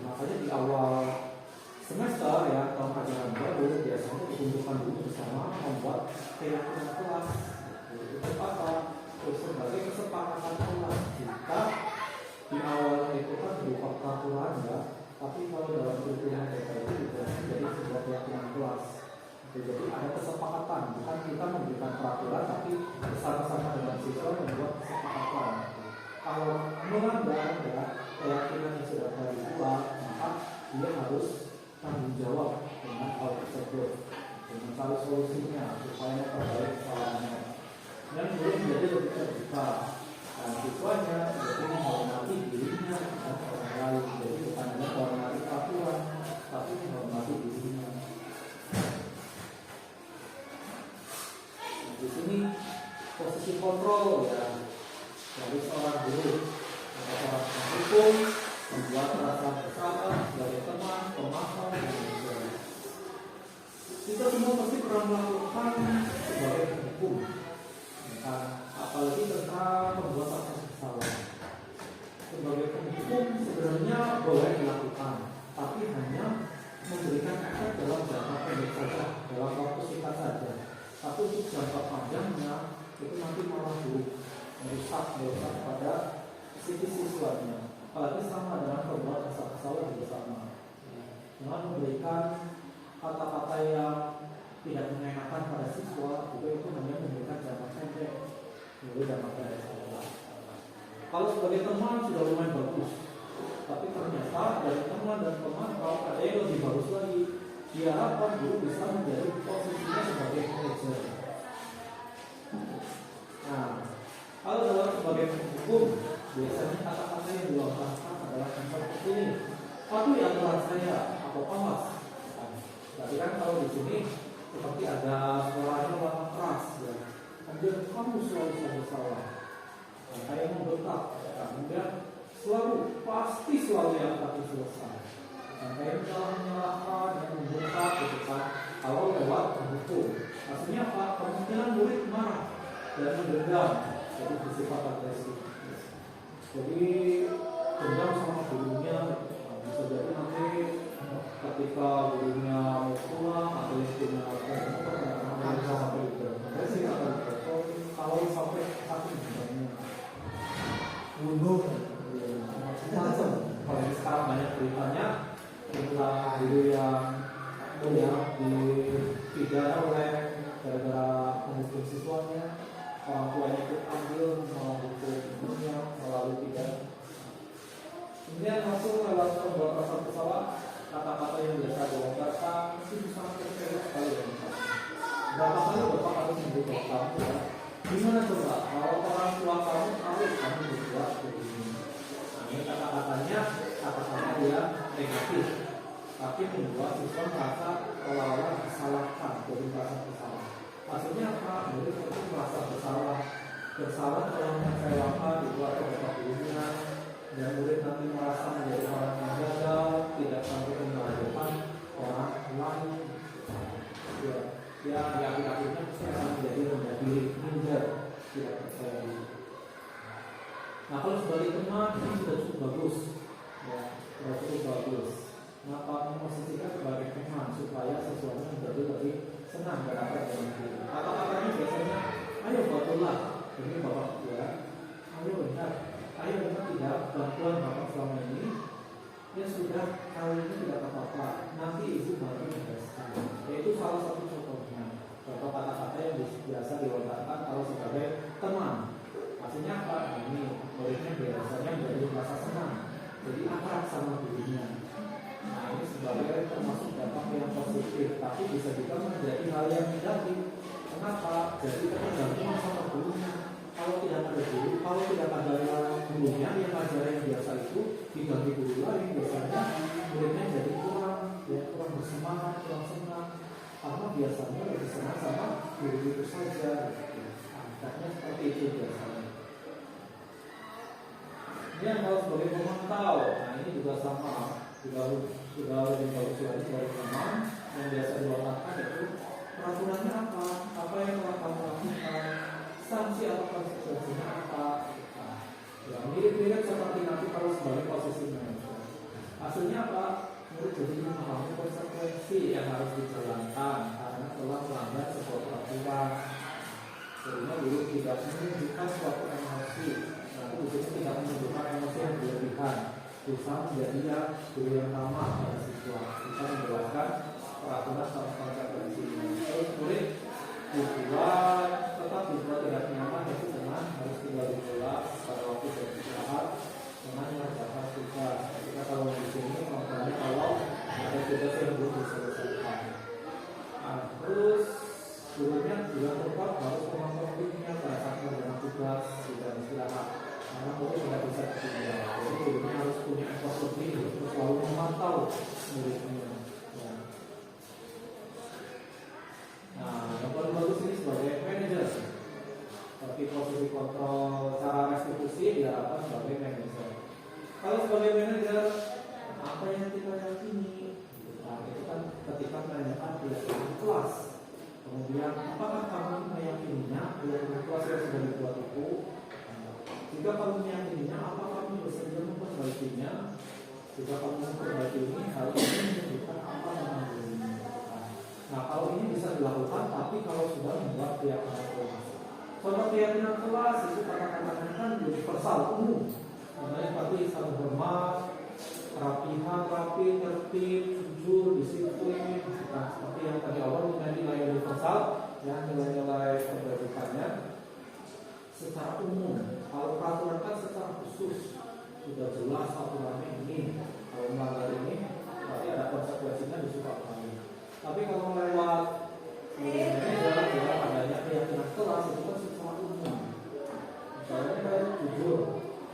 Makanya di awal semester ya tahun ajaran baru biasanya dikumpulkan dulu bersama membuat keyakinan kelas. Itu apa? Sebagai kesepakatan kelas. Jika di awal itu kan berupa peraturan ya, tapi kalau dalam kurikulum mereka itu juga menjadi sebuah keyakinan kelas. Jadi ada kesepakatan, bukan kita memberikan peraturan, tapi bersama-sama dengan siswa membuat kesepakatan. Kalau melanggar ya keyakinan yang sudah dibuat, maka dia harus tanggung jawab dengan hal tersebut, dengan mencari solusinya supaya memperbaiki kesalahannya. Dan boleh menjadi lebih terbuka. Dan siswanya jadi menghormati dirinya dan orang lain. Jadi bukan hanya menghormati peraturan, tapi menghormati dirinya. Di sini posisi kontrol ya dari seorang guru atau seorang hukum membuat perasaan bersama sebagai teman, pemaham, dan sebagainya. Kita semua pasti pernah melakukan sebagai hukum. Apalagi tentang membuat perasaan bersalah. Sebagai penghukum sebenarnya boleh dilakukan, tapi hanya memberikan efek dalam jangka pendek saja, dalam waktu singkat saja. Tapi untuk jangka panjangnya itu nanti malah merusak pada psikis siswanya. Apalagi sama dengan pembuat rasa bersalah juga sama. Dengan memberikan kata-kata yang tidak mengenakan pada siswa, juga itu hanya memberikan jangka pendek. Lalu jangka pendek saja. Kalau sebagai teman sudah lumayan bagus, tapi ternyata dari teman dan pemantau ada yang lebih bagus lagi. Diharapkan guru bisa menjadi posisinya sebagai manajer. Nah, kalau dalam sebagai penghukum, biasanya kata-kata yang dilontarkan adalah seperti ini. Patuhi aturan saya atau awas. Tapi kan kalau di sini seperti ada suaranya warna keras, ya. Kemudian kamu selalu salah. Kayak membentak, kemudian pasti selalu yang tapi selesai. Sampai menyalahkan dan membentak gitu kan. Kalau lewat penghukum, maksudnya apa? Kemungkinan murid marah dan mendendam, jadi bersifat agresif. Jadi dendam sama gurunya, bisa jadi nanti ketika gurunya mau pulang atau istrinya sampai agresif atau kalau sampai satu bunuh, macam-macam. Kalau sekarang banyak beritanya tentang guru yang dipidana oleh gara-gara menghukum siswanya, orang tuanya ikut ambil menghukum gurunya melalui pidana. Kemudian masuk lewat pembuat rasa bersalah, kata-kata yang biasa dilontarkan itu sangat kecil sekali. Berapa kali bapak harus membuka kamu ya? Gimana coba kalau orang tua kamu tahu kamu berbuat begini? Ini kata-katanya kata-kata yang negatif, tapi membuat siswa merasa seolah-olah disalahkan, jadi merasa bersalah. Maksudnya apa? Murid itu merasa bersalah telah mengecewakan dibuat oleh gurunya, dan murid nanti merasa menjadi orang yang gagal, tidak sanggup mengajarkan orang lain. Ya, akhir-akhirnya pasti akan menjadi rendah diri, minder, tidak percaya diri. Nah, kalau sebagai teman ini sudah cukup bagus, ya, sudah cukup bagus. Maka memposisikan sebagai teman supaya siswanya menjadi lebih senang berada dalam diri. Kata-katanya biasanya, ayo bantulah, ini bapak ya, ayo benar tidak bantuan bapak selama ini. Ya sudah, kali ini tidak apa-apa, nanti ibu baru membereskan. Yaitu salah satu contohnya. Contoh kata-kata yang biasa dilontarkan kalau sebagai teman. Maksudnya apa? Ini muridnya biasanya menjadi merasa senang, jadi akrab sama gurunya. Nah, ini sebagai termasuk dampak yang positif, tapi bisa juga menjadi hal yang negatif. Kenapa? Jadi ketergantungan sama gurunya. Kalau tidak ada guru, kalau tidak ada gurunya yang ajar yang biasa itu diganti guru lain, biasanya muridnya jadi kurang bersemangat, kurang senang. Karena biasanya lebih senang sama guru itu saja. Akhirnya seperti itu biasanya. Ini kalau sebagai pemantau, nah ini juga sama, sudah lebih bagus lagi dari teman. yang biasa dilontarkan itu peraturannya apa yang telah kamu lakukan, sanksi atau konsekuensinya apa. Nah, ya mirip-mirip seperti nanti kalau sebagai posisi manajer. Hasilnya apa? Murid jadi memahami konsekuensi yang harus dijalankan karena telah melanggar sebuah peraturan. Sehingga guru tidak menunjukkan suatu emosi, nanti di sini tidak menunjukkan emosi yang berlebihan. Berusaha menjadi guru yang ramah pada siswa, bisa menjelaskan peraturan sama konsekuensinya. Terus murid dibuat tidak nyaman itu dengan harus tinggal di kelas pada waktu beristirahat dengan mengerjakan tugas. Kita kalau di sini contohnya kalau ada tugas yang belum diselesaikan. Nah, terus gurunya juga tetap harus memonitornya pada saat mengerjakan tugas tidak istirahat. Karena murid tidak bisa ketinggalan. Jadi gurunya harus punya effort lebih untuk selalu memantau muridnya. Ya. Nah, yang paling bagus ini sebagai manajer. Tapi posisi kontrol cara restitusi diharapkan sebagai manajer. Kalau sebagai manajer, apa yang kita yakini? Nah, itu kan ketika menanyakan keyakinan kelas. Kemudian, apakah kamu meyakininya keyakinan kelas yang sudah dibuat itu? Jika kamu meyakininya, apa kamu bersedia memperbaikinya? Jika kamu memperbaiki ini, hal ini menunjukkan apa yang kamu inginkan. Nah, kalau ini bisa dilakukan, tapi kalau sudah membuat keyakinan kelas. Contoh keyakinan kelas itu kata-katanya kan universal, umum. Contohnya seperti saling hormat, kerapihan, rapi, tertib, jujur, disiplin. Nah, seperti yang tadi awal menjadi nilai universal, yang nilai-nilai kebajikannya secara umum. Kalau peraturan kan secara khusus, sudah jelas aturannya ini. Kalau melanggar ini, berarti ada konsekuensinya di suatu kali. Tapi kalau lewat manajer, adanya keyakinan kelas itu kan secara umum. Misalnya kayak jujur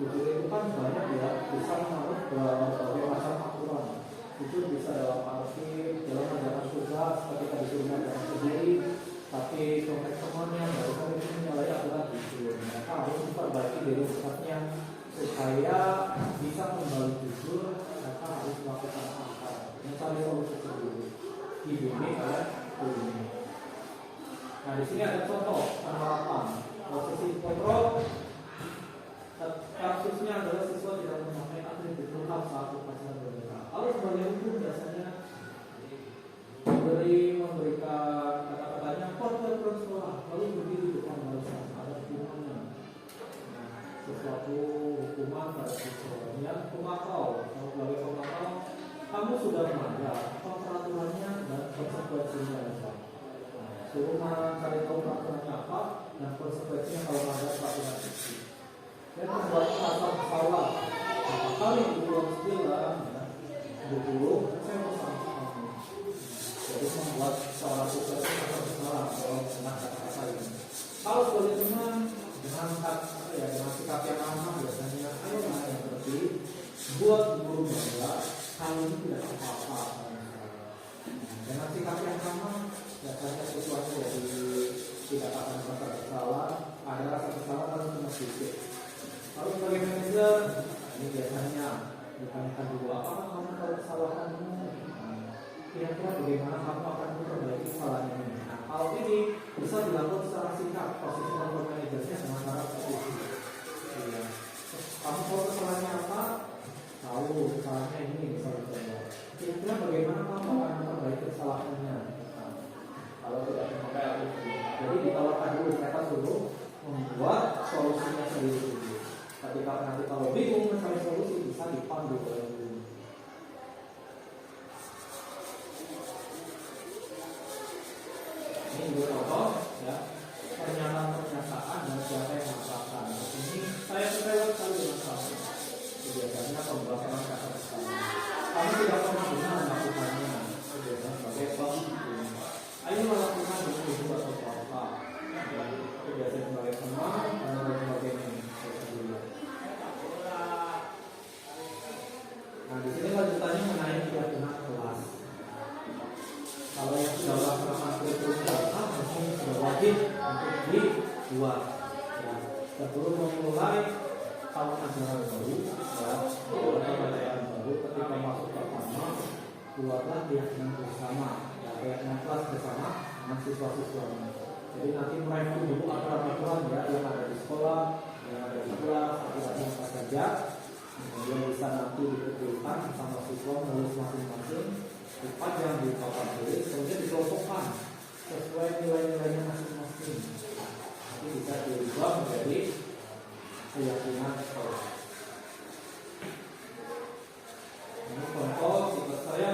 itu kan banyak ya, bisa menurut berbagai macam aturan. Jujur bisa dalam arti dalam menjalankan tugas ketika disuruh menjalankan sendiri, tapi konteks temannya baru kali ini menyalahi aturan jujur. Mereka harus memperbaiki diri sikapnya supaya bisa kembali jujur. Mereka harus melakukan apa? Mencari solusi sendiri. Dibimbing oleh gurunya. Nah, di sini ada contoh penerapan posisi kontrol. Kasusnya adalah siswa tidak memakai atribut lengkap saat upacara bendera. Kalau sebagai hukum biasanya memberikan kata-katanya peraturan sekolah, lalu berdiri di depan barisan, ada hukumannya. Nah, sesuatu hukuman pada siswa yang pemakau. Kalau sebagai pemakau, kamu sudah melanggar peraturannya dan konsekuensinya apa? Suruh mencari tahu peraturannya apa dan konsekuensinya kalau melanggar peraturan itu. Dan membuat pasal pesawat. Berapa kali diulang sebilang, dulu saya mau sanksi kamu. Jadi membuat seorang siswa itu pasal pesawat kalau dengan kata-kata ini. Kalau sebagai teman dengan sikap yang ramah biasanya, ayo lah yang tertib, buat guru bangga. Hal ini tidak apa-apa. Dengan sikap yang sama, biasanya sesuatu dari tidak akan merasa bersalah, ada rasa bersalah harus cuma sedikit. Kalau sebagai manajer, ini biasanya ditanyakan dulu, apakah kamu tahu kesalahanmu? Kira-kira bagaimana kamu akan memperbaiki kesalahan ini? Nah, kalau ini bisa dilakukan secara singkat, posisi kontrol manajernya dengan cara seperti ini. Ya. Kamu tahu kesalahannya apa? Tahu kesalahannya ini misalnya. Kira-kira bagaimana kamu akan memperbaiki kesalahannya? Nah, kalau tidak memakai atribut, jadi ditawarkan dulu, mereka suruh membuat solusinya sendiri dulu. Ketika nanti kalau bingung mencari solusi bisa dipandu oleh guru. Ini dua contoh ya, pernyataan dan siapa yang mengatakan. Ini saya terlewat sekali dengan kamu. Biasanya pembelajaran kata bersama. Kami tidak pernah benar melakukannya. Biasanya sebagai pemimpin. Ayo melakukan dulu atau apa. Biasanya sebagai teman dan sebagainya. Nah, di sini lanjutannya mengenai keyakinan kelas. Kalau yang sudah melaksanakan kurikulum dasar, mungkin sudah wajib untuk dibuat. Ya, sebelum memulai tahun ajaran baru, ya, tahun ajaran baru, ketika masuk pertama, buatlah keyakinan bersama. Ya, keyakinan kelas bersama dengan siswa-siswanya. Jadi nanti mereview dulu aturan-aturan ya yang ada di sekolah, yang ada di kelas, aturan apa saja. Kemudian bisa nanti dikumpulkan sama siswa menulis masing-masing, dipajang di papan tulis, kemudian dikelompokkan sesuai nilai-nilainya masing-masing. Nanti bisa diubah menjadi keyakinan sekolah. Ini contoh jika saya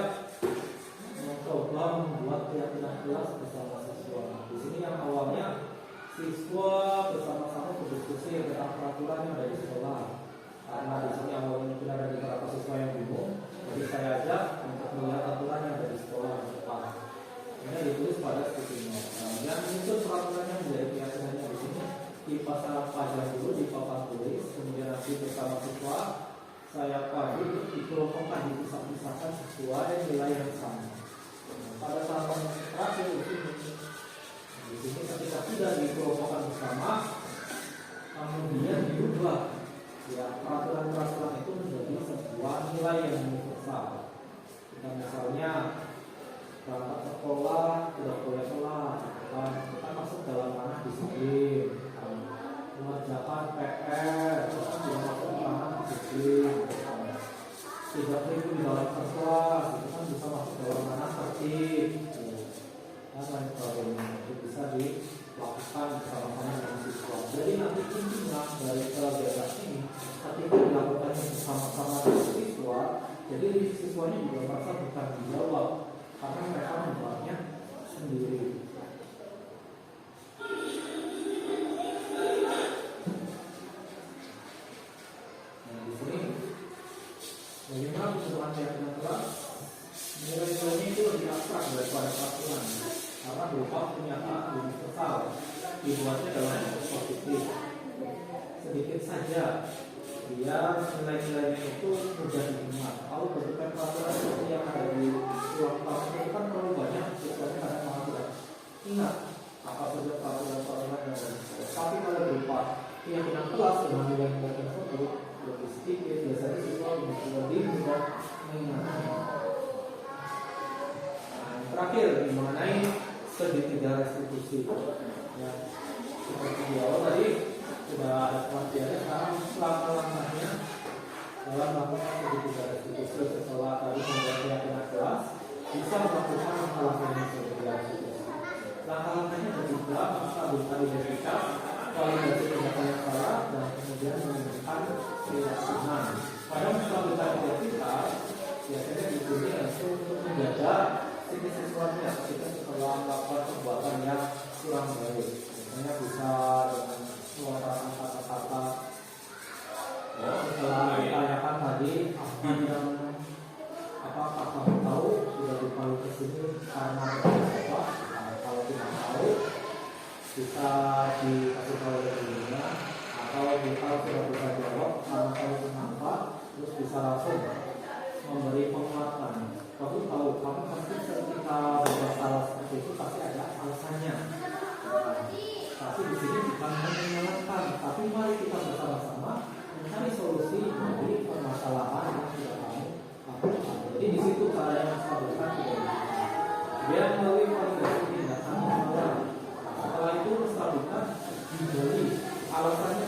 mencoba membuat keyakinan kelas bersama siswa. Di sini yang awalnya siswa bersama-sama berdiskusi tentang peraturan yang ada di sekolah. Karena di sini awalnya mungkin ada beberapa siswa yang bingung, jadi saya ajak untuk melihat aturan yang ada di sekolah di depan. Ini ditulis pada sticky note. Yang menyusun peraturannya menjadi keyakinannya di sini dipasang pajang dulu di papan tulis, kemudian nanti bersama siswa saya bagi dikelompokkan, dipisah-pisahkan sesuai nilai yang sama. Pada tahapan terakhir di sini ketika sudah dikelompokkan bersama, kemudian diubah. Ya, peraturan-peraturan itu menjadi sebuah nilai yang universal. Kita misalnya berangkat sekolah tidak boleh telat, kita masuk dalam ranah disiplin. Mengerjakan PR, kita tidak masuk ranah disiplin. Tidak perlu di dalam kelas, itu kan bisa masuk dalam ranah tertib. Dan lain sebagainya itu bisa dilakukan bersama-sama dengan siswa. Jadi nanti intinya dari kegiatan ini ketika dilakukannya bersama-sama dengan siswa, jadi siswanya juga merasa bertanggung jawab karena mereka membuatnya sendiri. Nah di sini bagaimana keseluruhan keyakinan kelas? Nilai-nilainya itu lebih abstrak daripada peraturan karena berupa pernyataan universal, dibuatnya dalam bentuk positif. Sedikit saja biar nilai-nilainya itu mudah diingat. Kalau bentuknya peraturan seperti yang ada di ruang kelas itu kan terlalu banyak, siswanya kadang malah tidak ingat apa saja peraturan-peraturan yang ada di sekolah. Tapi kalau berupa keyakinan kelas dengan nilai-nilai tersebut lebih sedikit, biasanya siswa lebih mudah mengingatnya. Terakhir mengenai segitiga restitusi, ya, seperti di awal tadi sudah ada pengertiannya. Sekarang langkah-langkahnya dalam melakukan segitiga restitusi setelah tadi membuat keyakinan kelas bisa melakukan langkah-langkahnya segitiga restitusi. Langkah-langkahnya bertiga: menstabilkan identitas, validasi tindakan yang salah, dan kemudian menemukan keyakinan. Pada menstabilkan identitas, biasanya di sini untuk menjaga siswa-siswanya ketika setelah melakukan perbuatan yang kurang baik. Misalnya bisa dengan mengeluarkan kata-kata setelah ditanyakan tadi apa yang kamu tahu sudah dibawa ke sini karena apa? Nah, kalau tidak tahu bisa dikasih tahu oleh gurunya, atau kita sudah bisa jawab karena tahu kenapa, terus bisa langsung memberi penguatan. Kamu tahu, kamu pasti ketika berbuat salah seperti itu pasti ada alasannya. Tapi di sini bukan menyalahkan, tapi mari kita bersama-sama mencari solusi dari permasalahan yang sudah kamu lakukan. Jadi di situ cara yang menstabilkan tidak bisa. Dia melalui validasi tindakan yang salah. Setelah itu menstabilkan diberi alasannya